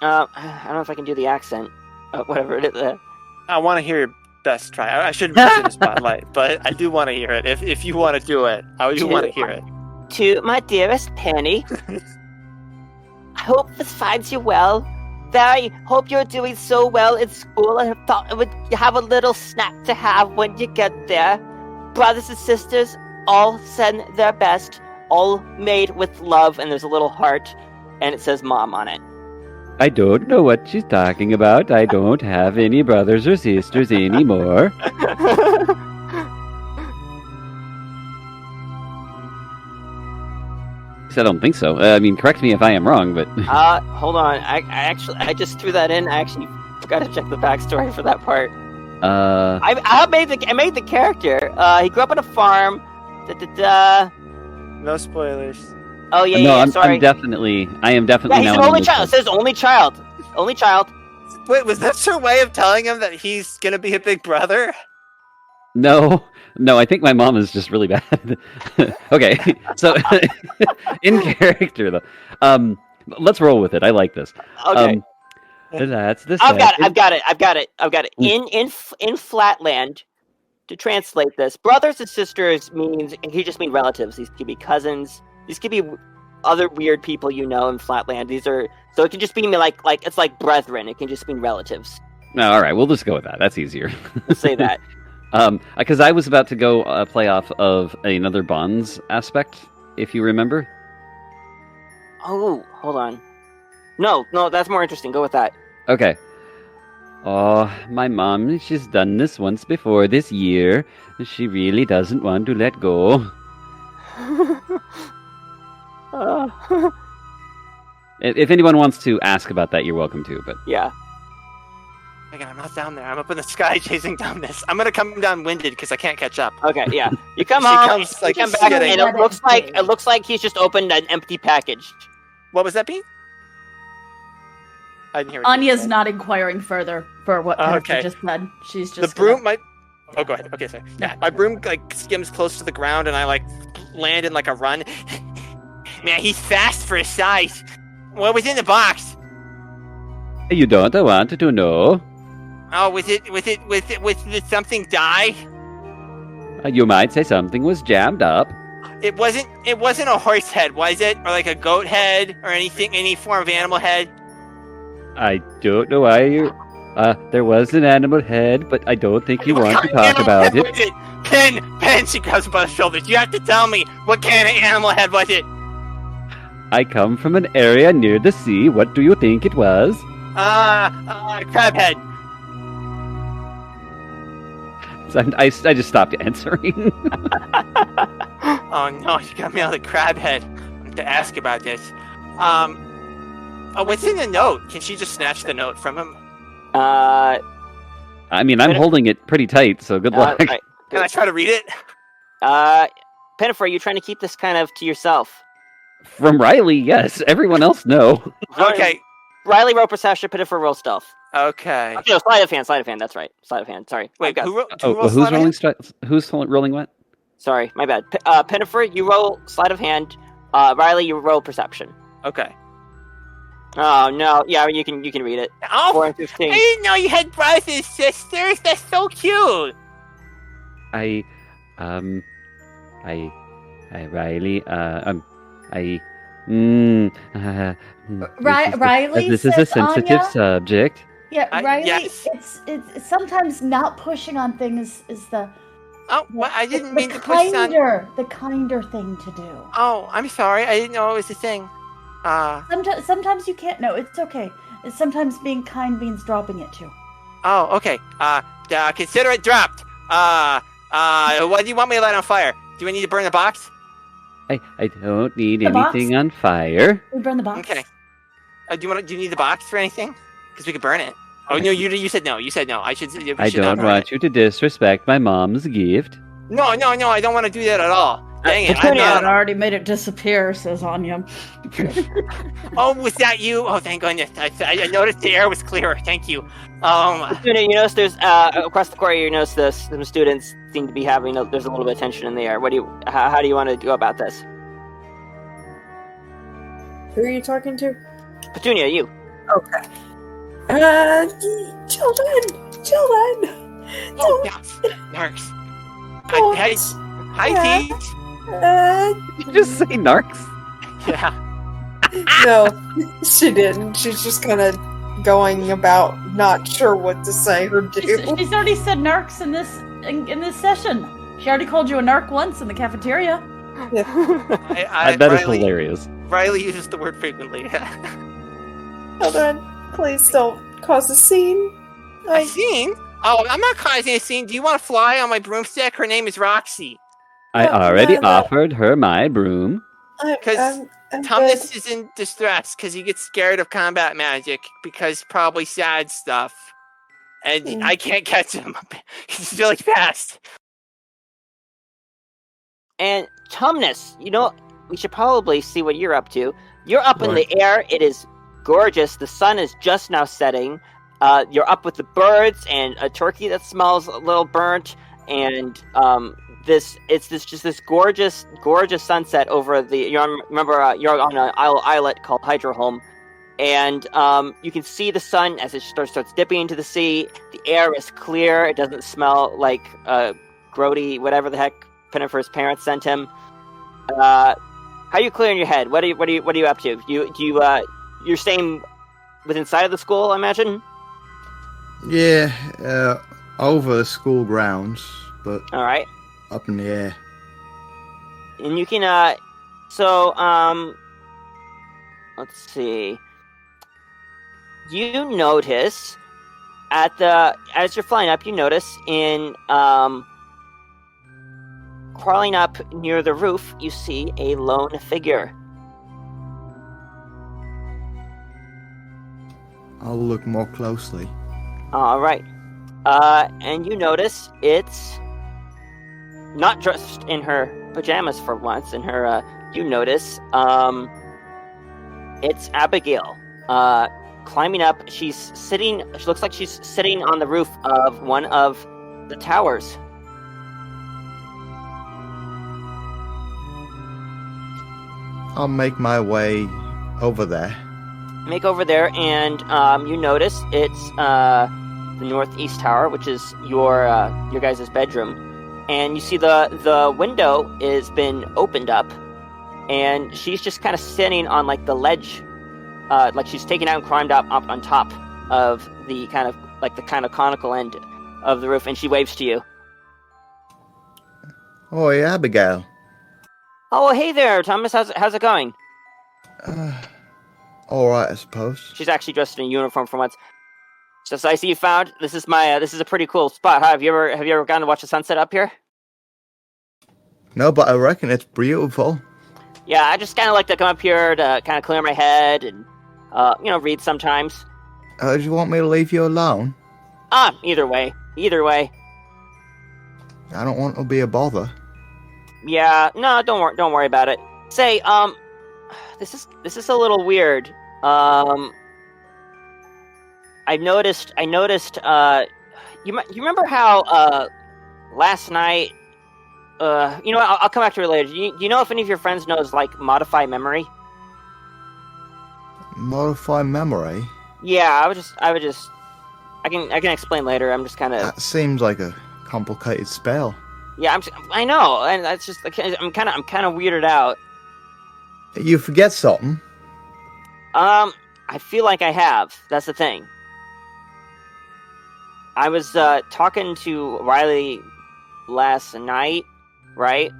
I don't know if I can do the accent. Whatever it is. I want to hear your best try. I shouldn't put you in the spotlight, but I do want to hear it. If you want to do it, I do want to hear it. To my dearest Penny, I hope this finds you well. I hope you're doing so well in school. I thought I would have a little snack to have when you get there. Brothers and sisters all send their best, all made with love, and there's a little heart, and it says Mom on it. I don't know what she's talking about. I don't have any brothers or sisters anymore. I don't think so. I mean, correct me if I am wrong, but... Hold on. I just threw that in. I actually forgot to check the backstory for that part. I made the character. He grew up on a farm. No spoilers. Oh yeah, no, yeah. Sorry. I am definitely Yeah, he's now an in only the child. It says only child. Only child. Wait, was that your way of telling him that he's gonna be a big brother? No, I think my mom is just really bad. Okay, so in character though, let's roll with it. I like this. Okay. That's the. I've got it. In Flatland, to translate this, brothers and sisters means he just mean relatives. These could be cousins. These could be other weird people you know in Flatland. These are so it can just be like it's like brethren. It can just mean relatives. No, all right, we'll just go with that. That's easier. Let's say that. Because I was about to go play off of another Bonds aspect, if you remember. Oh, hold on. No, that's more interesting. Go with that. Okay. Oh, my mom, she's done this once before this year. She really doesn't want to let go. If anyone wants to ask about that, you're welcome to, but... Yeah. Again, I'm not down there. I'm up in the sky chasing Tumnus. I'm gonna come down winded because I can't catch up. Okay, yeah. You come She home, comes, like, you come back, and skidding. it looks like he's just opened an empty package. What was that, Pete? I didn't hear what you Anya's said. not inquiring further for what Pinnefer Okay. just said. She's just The broom might... Oh, go ahead. Okay, sorry. Yeah, my broom, like, skims close to the ground, and I, like, land in, like, a run. Man, he's fast for his size. What was in the box? You don't want to know? Oh, did something die? You might say something was jammed up. It wasn't a horse head, was it? Or like a goat head, or anything, any form of animal head? I don't know why you... there was an animal head, but I don't think you want to talk about it. Pen, she grabs him by the shoulders. You have to tell me, what kind of animal head was it? I come from an area near the sea. What do you think it was? Crab head. So I just stopped answering. Oh no, you got me on the crab head. I have to ask about this. Oh, what's in the note? Can she just snatch the note from him? I mean, I'm holding it pretty tight, so good luck. Right. Can I try to read it? Pinnefer, are you trying to keep this kind of to yourself? From Riley, yes. Everyone else, no. Okay. Riley roll perception, Pinnefer roll stealth. Okay. No, sleight of hand. That's right. Sleight of hand. Sorry. Wait, I've got- Who's rolling what? Sorry, my bad. Pinnefer, you roll sleight of hand. Riley, you roll perception. Okay. Oh no, yeah, you can read it. 4 Oh, and I 15. didn't know you had brothers and sisters. That's so cute. Riley, Riley this is a says sensitive Anya? subject. Yeah, Riley. Yes. It's sometimes not pushing on things is the Oh, well, I didn't the mean to push on. the kinder thing to do. Oh, I'm sorry. I didn't know it was a thing. Sometimes you can't. No, it's okay. Sometimes being kind means dropping it too. Oh, okay. Consider it dropped. What do you want me to light on fire? Do I need to burn the box? I don't need The box? anything on fire. We burn the box. Okay. Do you need the box for anything? Because we could burn it. Oh no, you said no. You said no. I should don't not burn want it. you to disrespect my mom's gift. No, I don't want to do that at all. Dang it! I'm Petunia had not. already made it disappear, says Anya. Oh, was that you? Oh, thank goodness. I noticed the air was clearer. Thank you. You notice there's across the corridor. You notice some students seem to be having. There's a little bit of tension in the air. How do you want to go about this? Who are you talking to? Petunia, you. Okay. Children. Oh, yes. Narcs. Don't- Hi, Yeah. Teach. Did you just say narcs? Yeah. No, she didn't. She's just kind of going about not sure what to say or do. She's already said narcs in this session. She already called you a narc once in the cafeteria. I bet it's Riley- hilarious. Riley uses the word frequently. Children, please don't cause a scene. A scene? Oh, I'm not causing a scene. Do you want to fly on my broomstick? Her name is Roxy. I already no. offered her my broom. Because I'm Tumnus is in distress because he gets scared of combat magic because probably sad stuff. And I can't catch him. He's really fast. And Tumnus, we should probably see what you're up to. You're up in the air. It is gorgeous. The sun is just now setting. You're up with the birds and a turkey that smells a little burnt, and this gorgeous sunset over the. You're on an islet called Hydraholm, and you can see the sun as it starts dipping into the sea. The air is clear. It doesn't smell like grody, whatever the heck Pinnefer's parents sent him. How are you clearing your head? What are you up to? You're staying within sight of the school, I imagine. Yeah, over the school grounds, but All right. up in the air. And you can, let's see. You notice as you're flying up, you notice crawling up near the roof, you see a lone figure. I'll look more closely. All right. And you notice it's not dressed in her pajamas for once. You notice, it's Abigail. Climbing up, she looks like she's sitting on the roof of one of the towers. I'll make my way over there. Make over there, and you notice it's the northeast tower, which is your guys' bedroom, and you see the window has been opened up, and she's just kind of sitting on like the ledge, like she's taken out and climbed up on top of the kind of conical end of the roof, and she waves to you. Oh, yeah, Abigail. Oh, hey there, Thomas. How's it going? All right, I suppose. She's actually dressed in a uniform for once. So I see you found this is a pretty cool spot. Huh? Have you ever gone to watch the sunset up here? No, but I reckon it's beautiful. Yeah, I just kind of like to come up here to kind of clear my head and read sometimes. Do you want me to leave you alone? Either way. I don't want to be a bother. Yeah, no, don't worry about it. Say, this is a little weird. I noticed. You remember how last night? I'll come back to it later. Do you know if any of your friends knows like modify memory? Modify memory? Yeah, I can explain later. I'm just kind of. That seems like a complicated spell. Yeah, I know, and that's just I'm kind of weirded out. You forget something? I feel like I have. That's the thing. I was talking to Riley last night, right?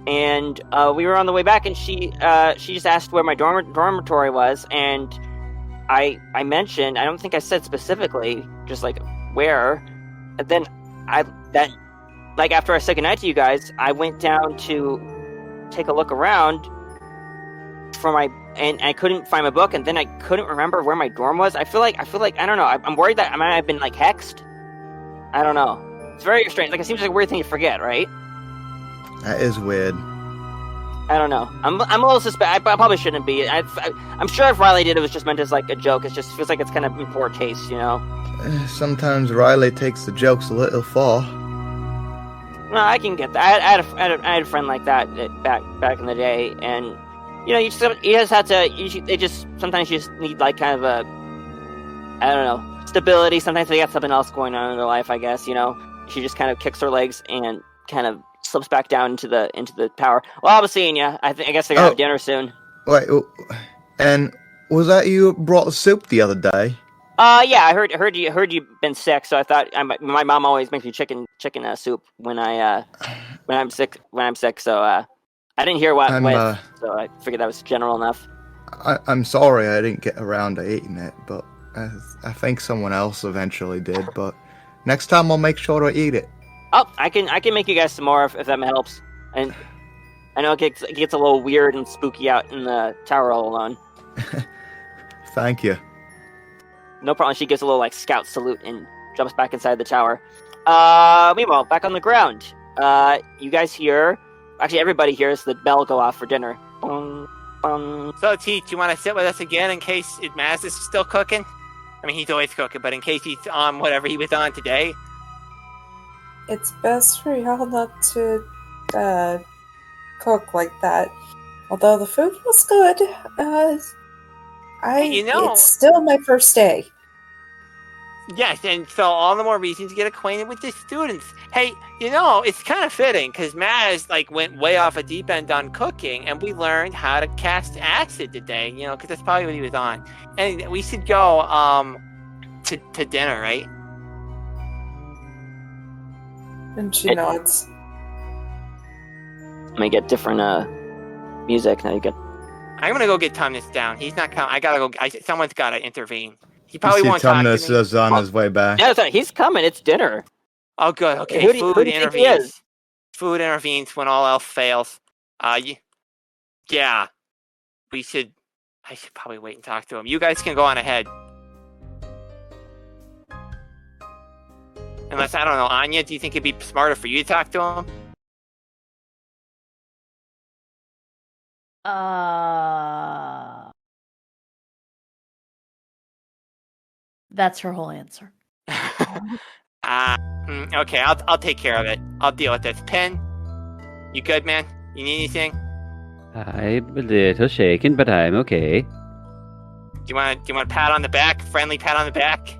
And we were on the way back, and she just asked where my dormitory was, and I mentioned, I don't think I said specifically, just like where. And then after I said goodnight to you guys, I went down to take a look around and I couldn't find my book, and then I couldn't remember where my dorm was. I feel like I don't know. I'm worried that I might have been like hexed. I don't know. It's very strange. Like it seems like a weird thing to forget, right? That is weird. I don't know. I'm a little suspect. I probably shouldn't be. I'm sure if Riley did, it was just meant as like a joke. It just feels like it's kind of in poor taste, you know. Sometimes Riley takes the jokes a little far. No, I can get that. I had a friend like that back in the day, and you just have to. Sometimes you just need like kind of a I don't know, stability. Sometimes they got something else going on in their life, I guess. She just kind of kicks her legs and kind of slips back down into the tower. Well, I'll be seeing you. I guess they're gonna have dinner soon. Wait, and was that you brought the soup the other day? Yeah, I heard you've been sick, so I thought my mom always makes me chicken soup when I'm sick. So I didn't hear what with, so I figured that was general enough. I'm sorry I didn't get around to eating it, but I think someone else eventually did. But next time I'll make sure to eat it. Oh, I can make you guys some more if that helps. And I know it gets a little weird and spooky out in the tower all alone. Thank you. No problem. She gives a little scout salute and jumps back inside the tower. Meanwhile, back on the ground, you guys hear, actually everybody hears the bell go off for dinner. Bong, bong. So, Teeth, do you want to sit with us again in case Maz is still cooking? I mean, he's always cooking, but in case he's on whatever he was on today. It's best for y'all not to cook like that. Although the food was good, it's still my first day. Yes, and so all the more reason to get acquainted with the students. Hey, it's kind of fitting because Maz went way off a deep end on cooking, and we learned how to cast acid today. Because that's probably what he was on. And we should go to dinner, right? And she nods. Let me get different music. Now you get. I'm gonna go get Tumnus down. He's not coming. I gotta go. Someone's gotta intervene. He probably won't talk to me. Tumnus is on his way back. Yeah, he's coming. It's dinner. Oh, good. Okay, who do you think he is? Food intervenes when all else fails. Yeah, I should probably wait and talk to him. You guys can go on ahead. Unless, I don't know, Anya, do you think it'd be smarter for you to talk to him? That's her whole answer. Okay, I'll take care of it. I'll deal with this. Pen, you good, man? You need anything? I'm a little shaken, but I'm okay. Do you want a pat on the back? Friendly pat on the back?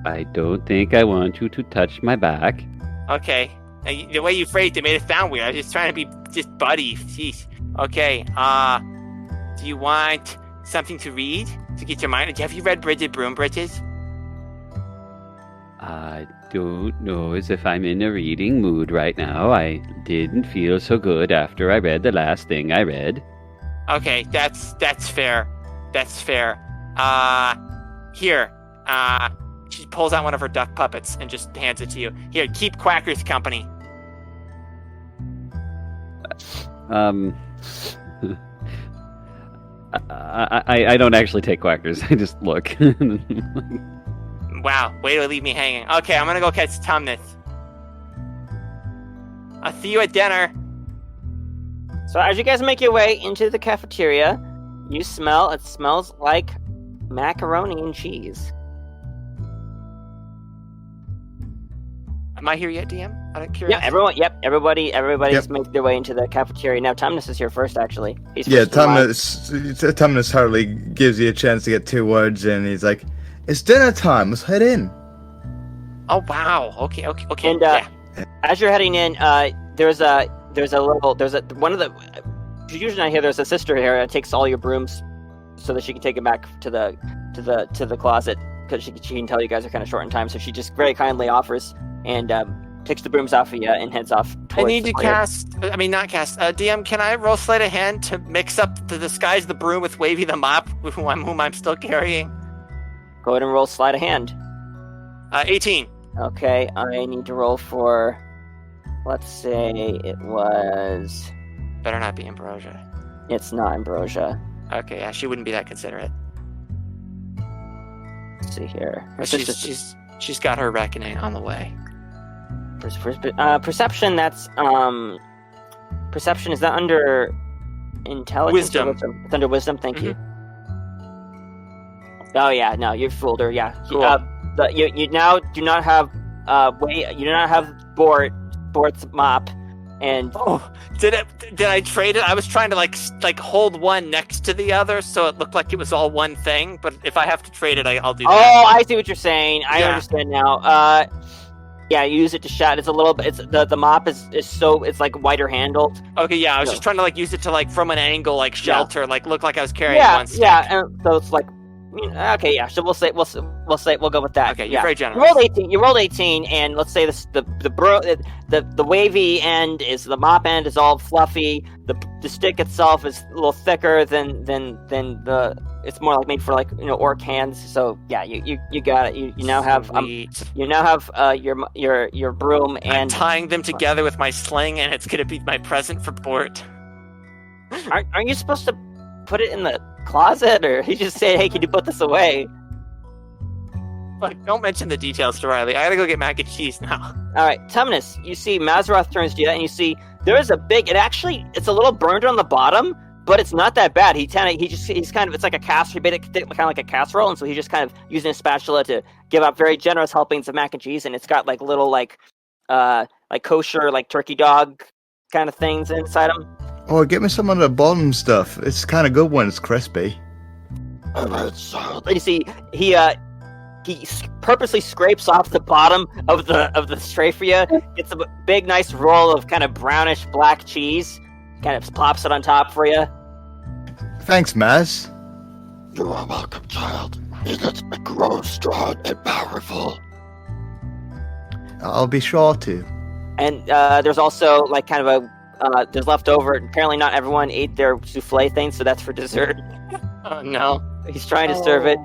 I don't think I want you to touch my back. Okay. The way you phrased it made it sound weird. I was just trying to be just buddy. Jeez. Okay. Do you want something to read to get your mind? Have you read Bridget Broombridges? I don't know as if I'm in a reading mood right now. I didn't feel so good after I read the last thing I read. Okay, that's fair. That's fair. Here. She pulls out one of her duck puppets and just hands it to you. Here, keep Quacker's company. I don't actually take Quackers. I just look. Wow, way to leave me hanging. Okay, I'm gonna go catch Tumnus. I'll see you at dinner. So as you guys make your way into the cafeteria, it smells like macaroni and cheese. Am I here yet, DM? Out of curiosity. Yeah, everybody's making their way into the cafeteria. Now Tumnus is here first, actually. Tumnus hardly gives you a chance to get 2 words in. He's like, it's dinner time, let's head in. Oh, wow. Okay. And as you're heading in, there's a sister here that takes all your brooms so that she can take them back to the closet, because she can tell you guys are kind of short in time, so she just very kindly offers and takes the brooms off of you and heads off. I need to DM, can I roll sleight of hand to mix up, to disguise the broom with Wavy the mop, whom I'm still carrying? Go ahead and roll sleight of hand. 18. Okay, I need to roll for, let's say it was... Better not be Ambrosia. It's not Ambrosia. Okay, yeah, she wouldn't be that considerate. Let's see here. She's got her reckoning on the way. Perception, that's... Perception, is that under intelligence? Wisdom. It's under wisdom, thank you. Oh yeah, no, you fooled her, yeah. Cool. You now do not have Bort's mop, And Oh, did I trade it? I was trying to like hold one next to the other, so it looked like it was all one thing. But if I have to trade it, I'll do that. oh, I see what you're saying. I Yeah. understand now. Yeah, use it to shot. It's a little bit. It's the mop is so it's like wider handled. Okay, yeah, I was No. just trying to like use it to like from an angle, like shelter, like look like I was carrying Yeah, one stick. yeah. And so it's like, okay, yeah. So we'll go with that. Okay, you're yeah. very You generous. rolled 18. You rolled 18, and let's say the wavy end is the mop end is all fluffy. The stick itself is a little thicker than the. It's more like made for like orc hands. So yeah, you got it. You now have Sweet. your broom I'm and tying them together with my sling, and it's gonna be my present for Bort. aren't you supposed to put it in the closet, or he just said, hey, can you put this away? Like, don't mention the details to Riley. I gotta go get mac and cheese now. All right, Tumnus, you see Mazzaroth turns to you, and you see there is a big. It's a little burned on the bottom, but it's not that bad. He's kind of it's like a casserole, kind of like a casserole, and so he's just kind of using a spatula to give out very generous helpings of mac and cheese, and it's got like little like kosher like turkey dog kind of things inside them. Oh, get me some of the bottom stuff. It's kind of good when it's crispy. Alright, child. And you see he purposely scrapes off the bottom of the tray for you, gets a big nice roll of kind of brownish black cheese, kind of plops it on top for you. Thanks, Maz. You are welcome, child. Eat it and grow strong and powerful. I'll be sure to. And there's also like kind of there's leftover. Apparently not everyone ate their souffle thing, so that's for dessert. Oh no. He's trying to serve it.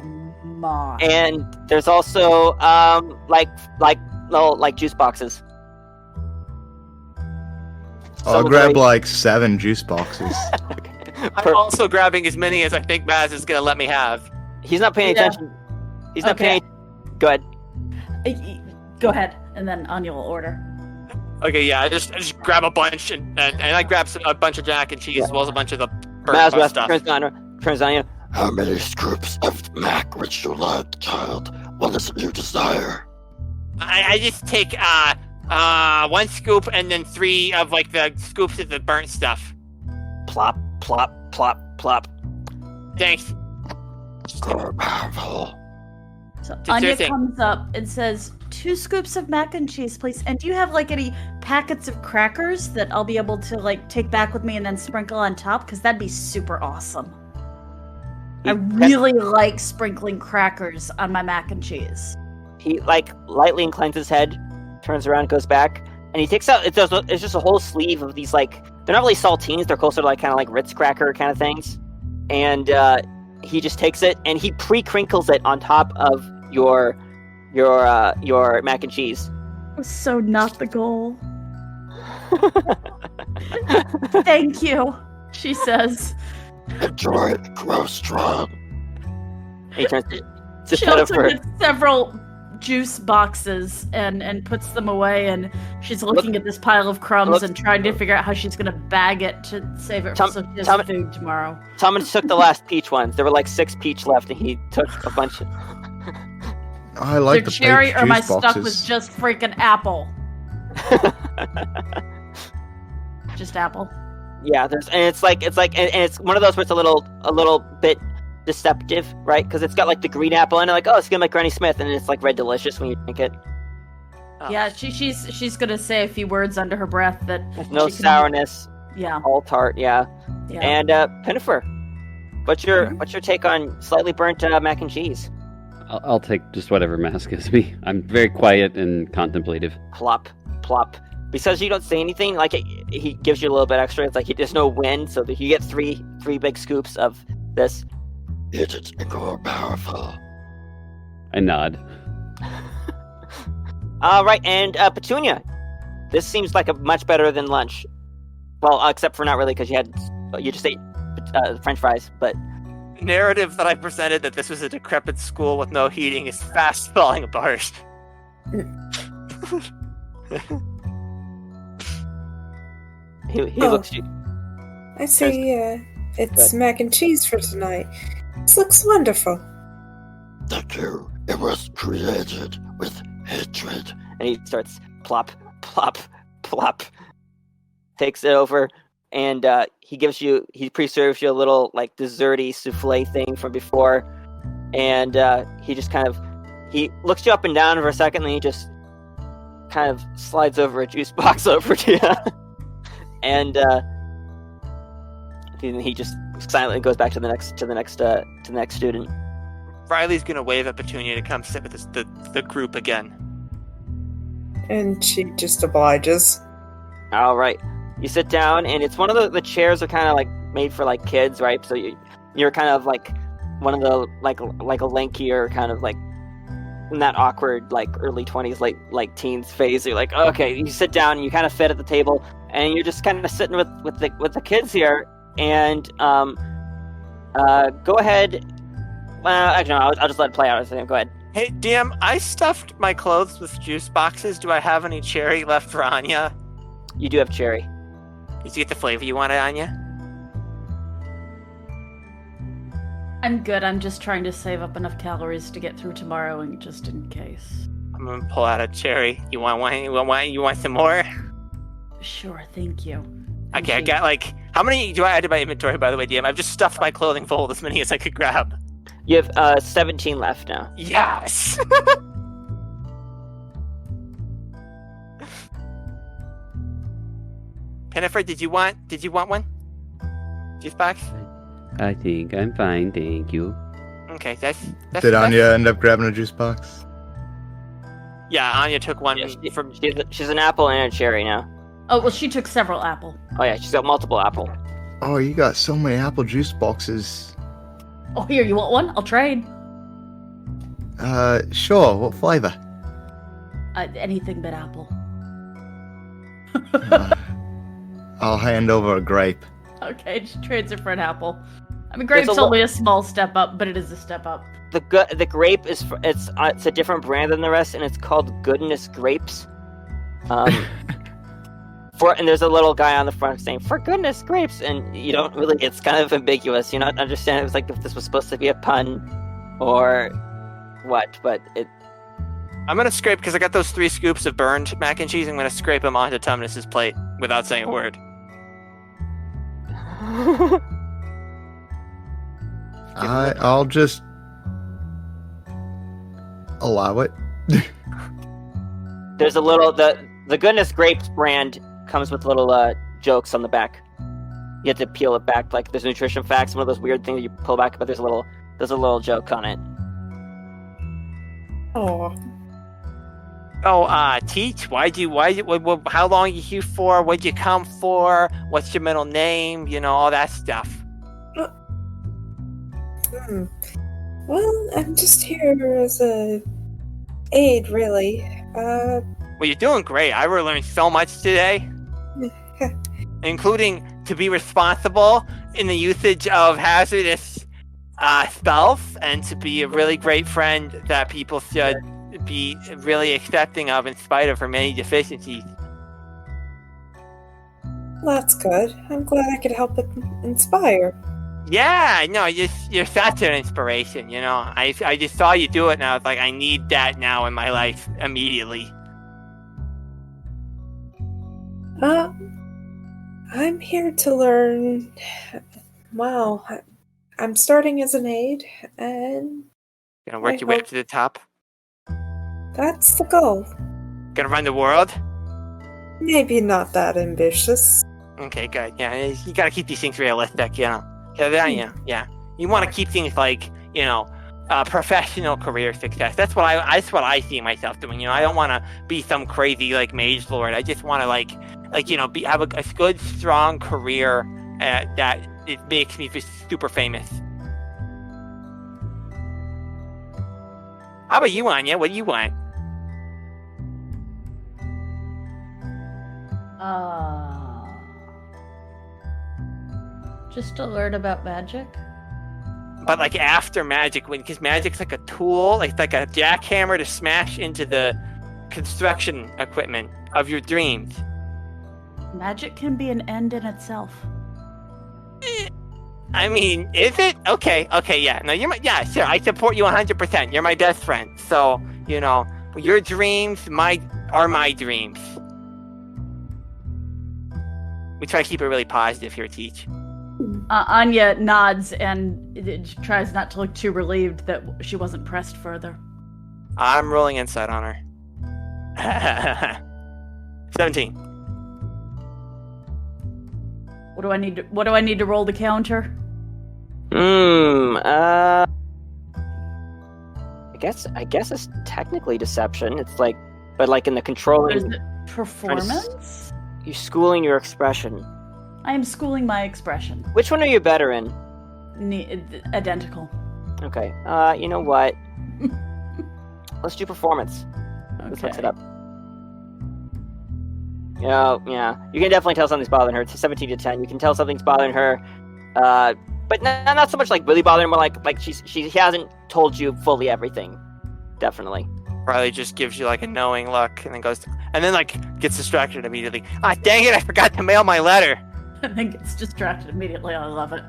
My. And there's also like little juice boxes. I'll Some of grab the- like 7 juice boxes. I'm also grabbing as many as I think Baz is gonna let me have. He's not paying Yeah. attention. He's not Okay. paying. Go ahead. Go ahead, and then Anya will order. Okay, yeah, I just grab a bunch and I grab a bunch of mac and cheese as well as a bunch of the burnt Mazzaroth stuff. turns on you. How many scoops of mac would you like, child? What is it you desire? I just take 1 scoop and then 3 of like the scoops of the burnt stuff. Plop, plop, plop, plop. Thanks. Grow powerful. So Do Anya your thing. comes up and says, 2 scoops of mac and cheese, please. And do you have like any packets of crackers that I'll be able to like take back with me and then sprinkle on top? Because that'd be super awesome. I really like sprinkling crackers on my mac and cheese. He like lightly inclines his head, turns around, goes back, and he takes out. It's just a whole sleeve of these like they're not really saltines. They're closer to like kind of like Ritz cracker kind of things. And he just takes it and he pre-crinkles it on top of your mac and cheese. So not the goal. Thank you, she says. Enjoy it, grow strong. He turns to She also Pinnefer. gets several juice boxes and puts them away, and she's looking at this pile of crumbs and trying to figure out how she's going to bag it to save it so she has food tomorrow. Thomas took the last peach ones. There were like 6 peach left, and he took a bunch of. I like The the cherry baked or my juice stuff boxes. was just freaking apple. Just apple. Yeah, it's one of those where it's a little bit deceptive, right? Because it's got like the green apple in it, like, oh, it's gonna make Granny Smith, and it's like red delicious when you drink it. Oh. Yeah, she's gonna say a few words under her breath that No she can- sourness, Yeah, all tart, yeah. yeah. And Pinnefer, what's your take on slightly burnt mac and cheese? I'll take just whatever Mask gives me. I'm very quiet and contemplative. Plop, plop. Because you don't say anything, like he gives you a little bit extra. It's like there's no win, so that you get three big scoops of this. Eat it and grow powerful. I nod. All right, and Petunia, this seems like a much better than lunch. Well, except for not really, because you just ate French fries. But Narrative that I presented that this was a decrepit school with no heating is fast falling apart. he Oh. looks at you. I see, it's Good. mac and cheese for tonight. This looks wonderful. Thank you. It was created with hatred. And he starts plop, plop, plop. takes it over, and he pre-serves you a little like desserty souffle thing from before, and he just he looks you up and down for a second, and then he just kind of slides over a juice box over to you, and then he just silently goes back to the next student. Riley's gonna wave at Petunia to come sit with the group again. And she just obliges. All right, you sit down, and it's one of the chairs are kind of like made for like kids, right? So you're kind of like one of the like a lankier kind of like in that awkward like early 20s, like teens phase. You're like, okay, you sit down, and you kind of fit at the table, and you're just kind of sitting with the kids here, and go ahead. Well, actually, no, I'll just let it play out. Go ahead. Hey, DM, I stuffed my clothes with juice boxes. Do I have any cherry left for Anya? You do have cherry. Did you get the flavor you wanted, Anya? I'm good. I'm just trying to save up enough calories to get through tomorrow, and just in case. I'm gonna pull out a cherry. You want one? You want some more? Sure, thank you. Okay, I got like... How many do I add to my inventory, by the way, DM? I've just stuffed my clothing full of as many as I could grab. You have 17 left now. Yes! Pinnefer, did you want one? Juice box? I think I'm fine, thank you. Okay, that's Did Anya end up grabbing a juice box? Yeah, Anya took one from... She's an apple and a cherry now. Oh, well, she took several apple. Oh yeah, she's got multiple apple. Oh, you got so many apple juice boxes. Oh, here, you want one? I'll trade. Sure. What flavor? Anything but apple. I'll hand over a grape. Okay, she trades it for an apple. I mean, grape's only a small step up, but it is a step up. The grape is it's a different brand than the rest, and it's called Goodness Grapes. And there's a little guy on the front saying "For goodness grapes," and you don't really. It's kind of ambiguous. You don't understand. It was like if this was supposed to be a pun, or what. But it. I'm gonna scrape because I got those 3 scoops of burned mac and cheese. I'm gonna scrape them onto Tumnus's plate without saying a word. I'll just allow it. There's a little the Goodness Grapes brand comes with little jokes on the back. You have to peel it back, like there's nutrition facts, one of those weird things that you pull back, but there's a little joke on it. Oh. Oh, Teach, how long are you here for? What'd you come for? What's your middle name? You know, all that stuff. Well, I'm just here as a aid, really. Well, you're doing great. I really learned so much today. Including to be responsible in the usage of hazardous spells, and to be a really great friend that people should be really accepting of in spite of her many deficiencies. That's good. I'm glad I could help inspire. Yeah, no, you're such an inspiration, you know. I just saw you do it, and I was like, I need that now in my life immediately. I'm here to learn. Wow, I'm starting as an aide, and Gonna work your way up to the top. That's the goal. Gonna run the world. Maybe not that ambitious. Okay, good. Yeah, you gotta keep these things realistic, you know. Yeah. You want to keep things like, you know, professional career success. That's what I see myself doing. You know, I don't want to be some crazy like mage lord. I just want to like you know, have a good strong career that it makes me just super famous. How about you, Anya? What do you want? Just to learn about magic. But like after magic, because magic's like a tool, it's like a jackhammer to smash into the construction equipment of your dreams. Magic can be an end in itself. I mean, is it? Okay, yeah. No, yeah, sure. I support you 100%. You're my best friend. So, you know, your dreams are my dreams. We try to keep it really positive here, Teach. Anya nods and tries not to look too relieved that she wasn't pressed further. I'm rolling insight on her. 17. What do I need to roll to counter? I guess it's technically deception. It's like, but like in the Or is controlling, it performance? you're schooling your expression. I am schooling my expression. Which one are you better in? Identical. Okay. You know what? Let's do performance. Let's mix it up. Yeah. You can definitely tell something's bothering her. It's 17 to 10. You can tell something's bothering her. But not so much like really bothering, more like she hasn't told you fully everything. Definitely. Riley just gives you like a knowing look and then gets distracted immediately. Ah, dang it, I forgot to mail my letter. And then gets distracted immediately. I love it.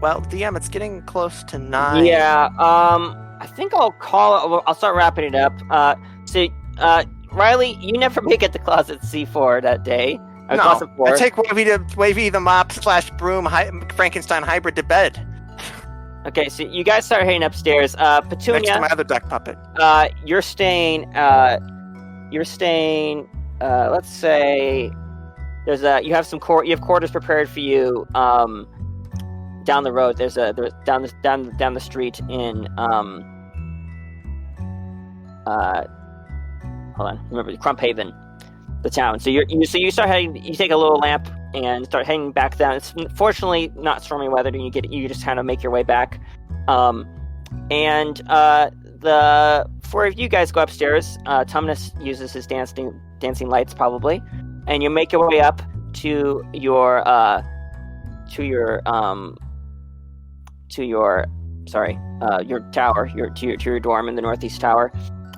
Well, DM, it's getting close to 9. Yeah. I think I'll start wrapping it up. Riley, you never make it to closet C4 that day. No, closet 4. I take Wavy the mop / broom Frankenstein hybrid to bed. Okay, so you guys start heading upstairs. Next to Petunia, my other duck puppet. you're staying. Let's say you have quarters prepared for you. Down the road, down the street in hold on, remember Crumphaven, the town. So you start heading. You take a little lamp and start heading back down. It's fortunately not stormy weather, and you just kind of make your way back. The four of you guys go upstairs. Tumnus uses his dancing lights probably, and you make your way up to your tower, to your dorm in the northeast tower.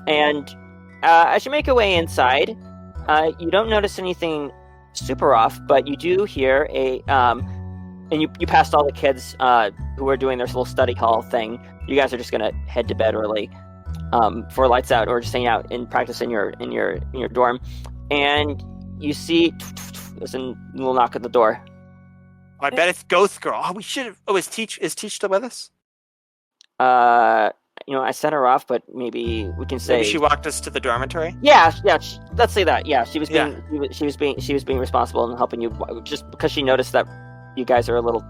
And as you make your way inside, you don't notice anything super off, but you do hear and you passed all the kids who are doing their little study hall thing. You guys are just gonna head to bed early for lights out, or just hang out and practice in your dorm. And you see there's a little knock at the door. Oh, I bet it's Ghost Girl. Oh, we should have. Oh, is Teach still with us? I sent her off, but maybe we can say Maybe she walked us to the dormitory. Yeah. Let's say that. Yeah, she was being responsible and helping you, just because she noticed that you guys are a little,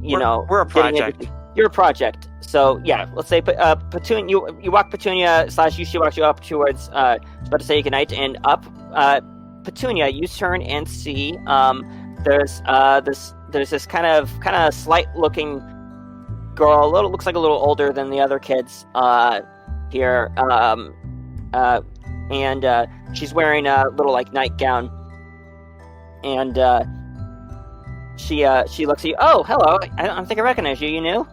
we're a project. You're a project. So yeah, let's say Petunia. You walk Petunia / she walks you up towards. I was about to say goodnight and up. Petunia, you turn and see there's this kind of slight looking girl, looks like a little older than the other kids here, and she's wearing a little like nightgown, and she looks at you. Oh, hello! I don't think I recognize you. You new?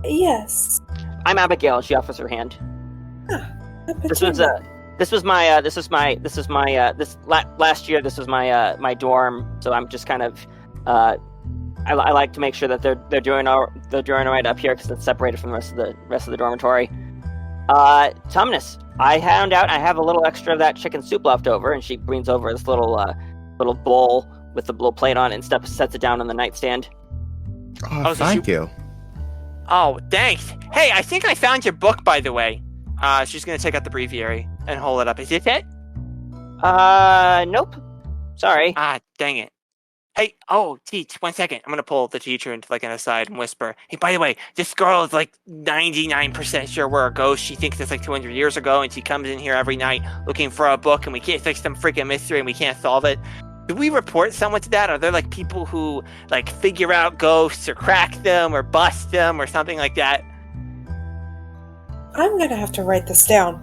Yes. I'm Abigail. She offers her hand. Last year. This was my dorm. So I'm just kind of I like to make sure that they're doing all right up here because it's separated from the rest of the dormitory. Tumnus, I found out I have a little extra of that chicken soup left over, and she brings over this little bowl with a little plate on it and sets it down on the nightstand. Oh, thank you. Oh, thanks. Hey, I think I found your book, by the way. She's gonna take out the breviary and hold it up. Is it it? Nope. Sorry. Ah, dang it. Hey, Teach, 1 second. I'm gonna pull the teacher into like an aside and whisper, hey, by the way, this girl is like 99% sure we're a ghost. She thinks it's like 200 years ago, and she comes in here every night looking for a book, and we can't fix some freaking mystery, and we can't solve it. Do we report someone to that? Are there like people who like figure out ghosts or crack them or bust them or something like that? I'm gonna have to write this down.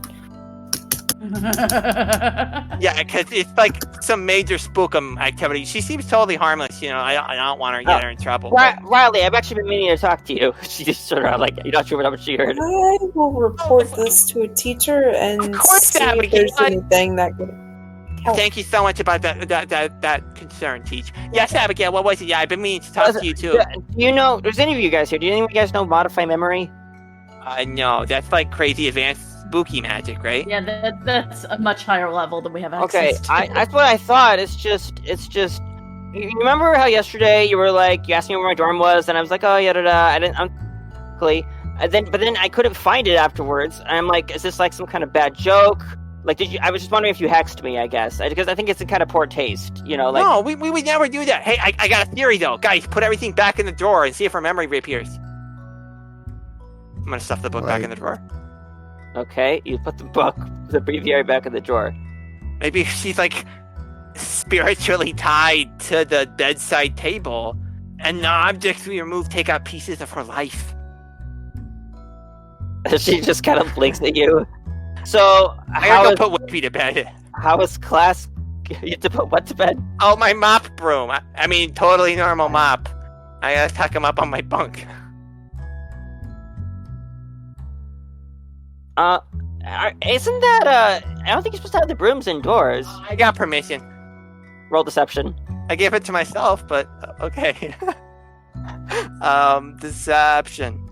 Yeah, because it's like some major spookum activity. She seems totally harmless, I don't want her to get her in trouble. Riley, I've actually been meaning to talk to you. She just sort of like, you're not sure what she heard. I will report this to a teacher and see if there's anything that could help. Thank you so much about that concern, Teach. Yes, Abigail, what was it? Yeah, I've been meaning to talk to you too. Do you know, there's any of you guys here, do any of you guys know Modify Memory? No, that's like crazy advanced spooky magic, right? Yeah, that's a much higher level than we have access Okay, to. that's what I thought. It's just. You remember how yesterday you were like, you asked me where my dorm was, and I was like, oh, I didn't. But then I couldn't find it afterwards. And I'm like, is this like some kind of bad joke? Like, I was just wondering if you hexed me, I guess, because I think it's in kind of poor taste, you know. Like, No, we would never do that. Hey, I got a theory though, guys. Put everything back in the drawer and see if her memory reappears. I'm gonna stuff the book back in the drawer. Okay, you put the breviary back in the drawer. Maybe she's like spiritually tied to the bedside table, and the objects we remove take out pieces of her life. She just kind of blinks at you. So, I gotta go put Whippy to bed. how is class? You have to put what to bed? Oh, my mop broom. I mean, totally normal mop. I gotta tuck him up on my bunk. Isn't that I don't think you're supposed to have the brooms indoors. I got permission. Roll deception. I gave it to myself, but okay. Deception.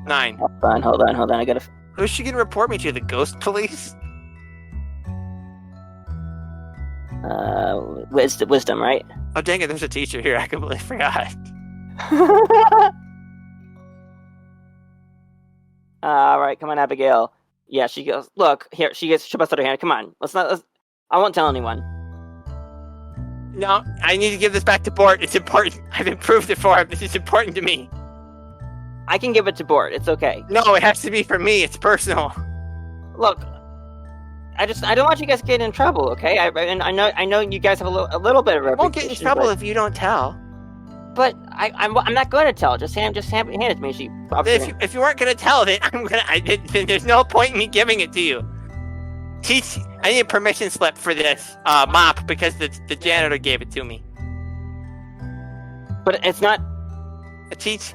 9. Hold on. I gotta. Who's she gonna report me to? The ghost police? Wisdom, right? Oh, dang it, there's a teacher here. I completely forgot. All right, come on, Abigail. Yeah, she goes. Look here. She busts out her hand. Come on. I won't tell anyone. No, I need to give this back to Bort. It's important. I've improved it for him. This is important to me. I can give it to Bort. It's okay. No, it has to be for me. It's personal. Look, I don't want you guys to get in trouble, okay? I know you guys have a little bit of reputation. I won't get in trouble if you don't tell. But I'm not going to tell. Just hand it to me. If you weren't going to tell, then then there's no point in me giving it to you. Teach. I need a permission slip for this mop because the janitor gave it to me. But it's not. Teach.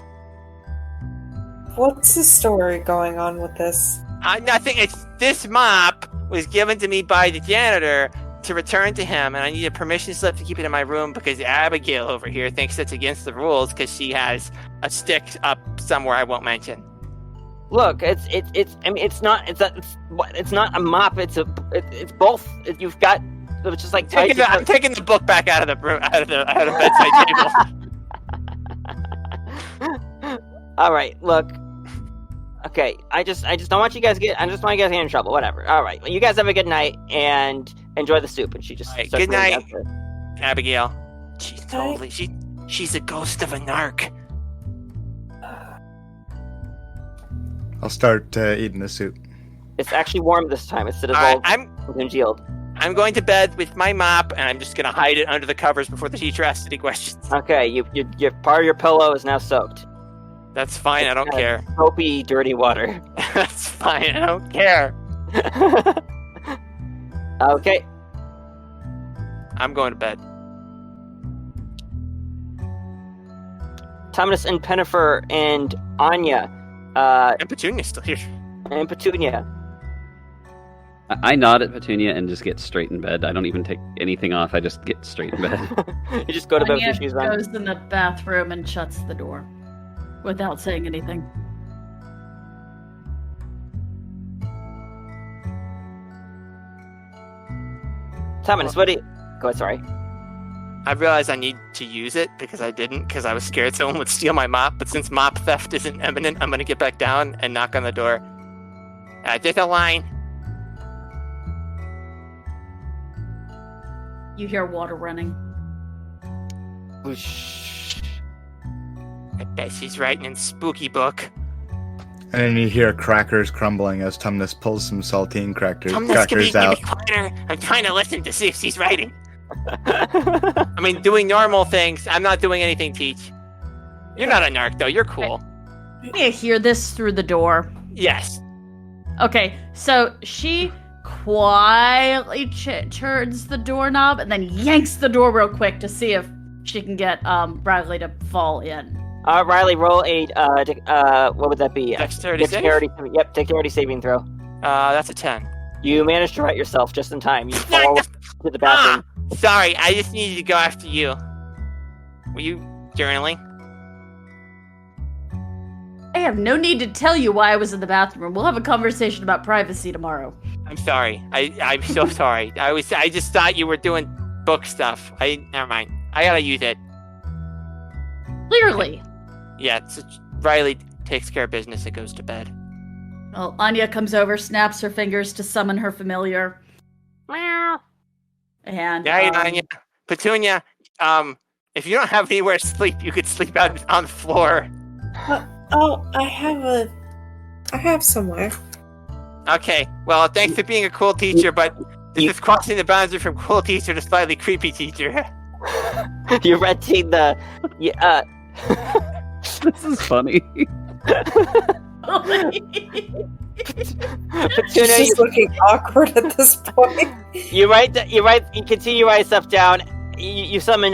What's the story going on with this? Nothing. It's this mop was given to me by the janitor to return to him, and I need a permission slip to keep it in my room because Abigail over here thinks it's against the rules because she has a stick up somewhere I won't mention. Look, it's not a mop. It's both. You've got. It's just like I'm taking the book back out of the bedside table. All right, look. Okay, I just don't want you guys to get in trouble. Whatever. All right, well, you guys have a good night and enjoy the soup. And she just right, good night, Abigail. She's totally she's a ghost of a narc. I'll start eating the soup. It's actually warm this time. It's dissolved congealed. I'm going to bed with my mop, and I'm just gonna hide it under the covers before the teacher asks any questions. Okay, your part of your pillow is now soaked. That's fine. I don't care. Soapy, dirty water. That's fine. I don't care. Okay. I'm going to bed. Tumnus and Pinnefer and Anya. And Petunia's still here. And Petunia. I nod at Petunia and just get straight in bed. I don't even take anything off. I just get straight in bed. You just go to bed with your Anya shoes on. goes in the bathroom and shuts the door without saying anything. Tumnus, what do you... Go ahead, sorry. I realized I need to use it because I didn't, because I was scared someone would steal my mop. But since mop theft isn't imminent, I'm going to get back down and knock on the door. There's a line. You hear water running. Whoosh. I bet she's writing in spooky book. And then you hear crackers crumbling as Tumnus pulls some saltine crackers out. I'm trying to listen to see if she's writing. I mean, doing normal things. I'm not doing anything, Teach. You're not a narc, though. You're cool. You hear this through the door. Yes. Okay, so she quietly turns the doorknob and then yanks the door real quick to see if she can get Riley to fall in. Riley, roll a what would that be? Dexterity save? Yep, dexterity saving throw. That's a 10. You managed to right yourself just in time. You fall to the bathroom. Sorry, I just needed to go after you. Were you journaling? Hey, have no need to tell you why I was in the bathroom. We'll have a conversation about privacy tomorrow. I'm sorry. I'm so sorry. I just thought you were doing book stuff. Never mind. I gotta use it. Clearly. Yeah, Riley takes care of business and goes to bed. Well, Anya comes over, snaps her fingers to summon her familiar. Meow. And Yeah, Anya. Petunia, if you don't have anywhere to sleep, you could sleep out on the floor. I have somewhere. Okay, well, thanks for being a cool teacher, but this is crossing the boundary from cool teacher to slightly creepy teacher. You're renting the. This is funny. She's just looking awkward at this point. You continue to write stuff down. You summon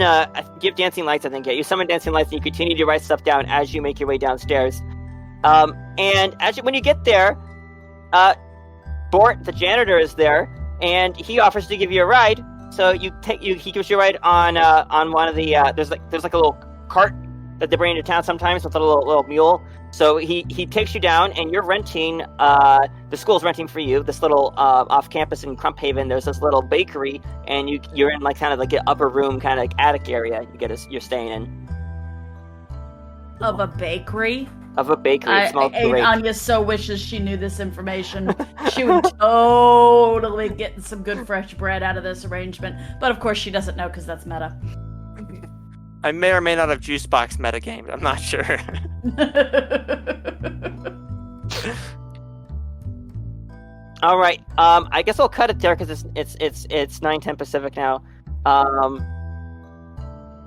give dancing lights, I think. Yeah, you summon dancing lights, and you continue to write stuff down as you make your way downstairs. And when you get there, Bort, the janitor, is there, and he offers to give you a ride. So he gives you a ride on one of the there's like a little cart that they bring into town sometimes with a little mule. So he takes you down, and you're renting. The school's renting for you this little off campus in Crump Haven. There's this little bakery, and you're in like kind of like an upper room, kind of like attic area. You're staying in. Of a bakery. Of a bakery. It smells great. Anya so wishes she knew this information. She would totally get some good fresh bread out of this arrangement. But of course she doesn't know because that's meta. I may or may not have juice box metagamed. I'm not sure. All right. I guess I'll cut it there because it's 9:10 Pacific now.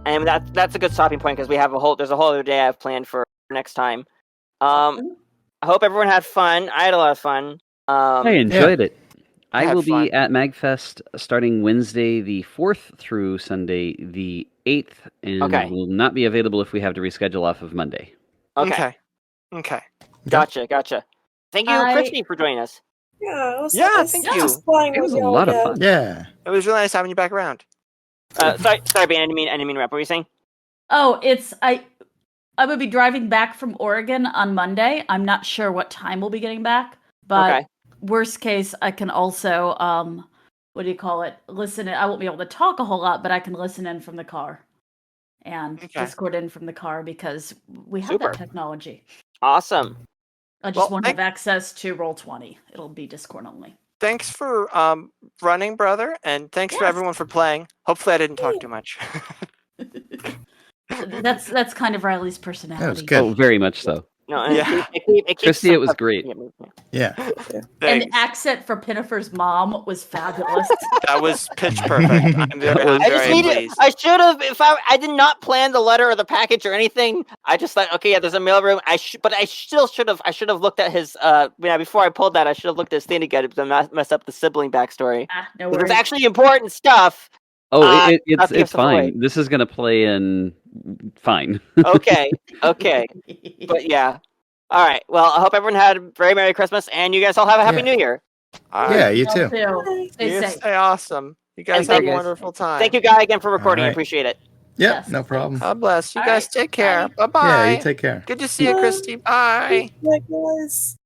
And that's a good stopping point because there's a whole other day I've planned for next time. I hope everyone had fun. I had a lot of fun. I enjoyed it. I will fun. be at MagFest starting Wednesday the 4th through Sunday the 8th, and will not be available if we have to reschedule off of Monday. Okay. Gotcha. Thank you, Kristi, for joining us. Yeah, thank you. It was a lot of fun. Yeah. It was really nice having you back around. Sorry, Ben. I didn't mean to interrupt. What were you saying? Oh, I would be driving back from Oregon on Monday. I'm not sure what time we'll be getting back, but worst case, I can also listen in. I won't be able to talk a whole lot, but I can listen in from the car and Discord in from the car because we have that technology. Awesome. I just won't have access to Roll20. It'll be Discord only. Thanks for running, brother, and thanks for everyone for playing. Hopefully I didn't talk too much. That's kind of Riley's personality. That was good. Oh, very much so. No, Kristi, it was great. Yeah. And the accent for Pinnefer's mom was fabulous. That was pitch perfect. I'm very pleased. I should have. I did not plan the letter or the package or anything. I just thought, okay, yeah, there's a mailroom. But I still should have. I should have looked at his. Before I pulled that, I should have looked at his thing to get it to mess up the sibling backstory. No worries. It's actually important stuff. Oh, it's fine. This is gonna play in fine. Okay. But yeah. All right. Well, I hope everyone had a very Merry Christmas, and you guys all have a Happy New Year. Yeah, you too. Stay safe. Stay awesome. You guys have a wonderful time. Thank you, Guy, again for recording. I appreciate it. Yeah, Yes. no problem. God bless. You guys take care. Bye. Bye-bye. Yeah, you take care. Good to see you, Kristi. Bye. Bye, guys.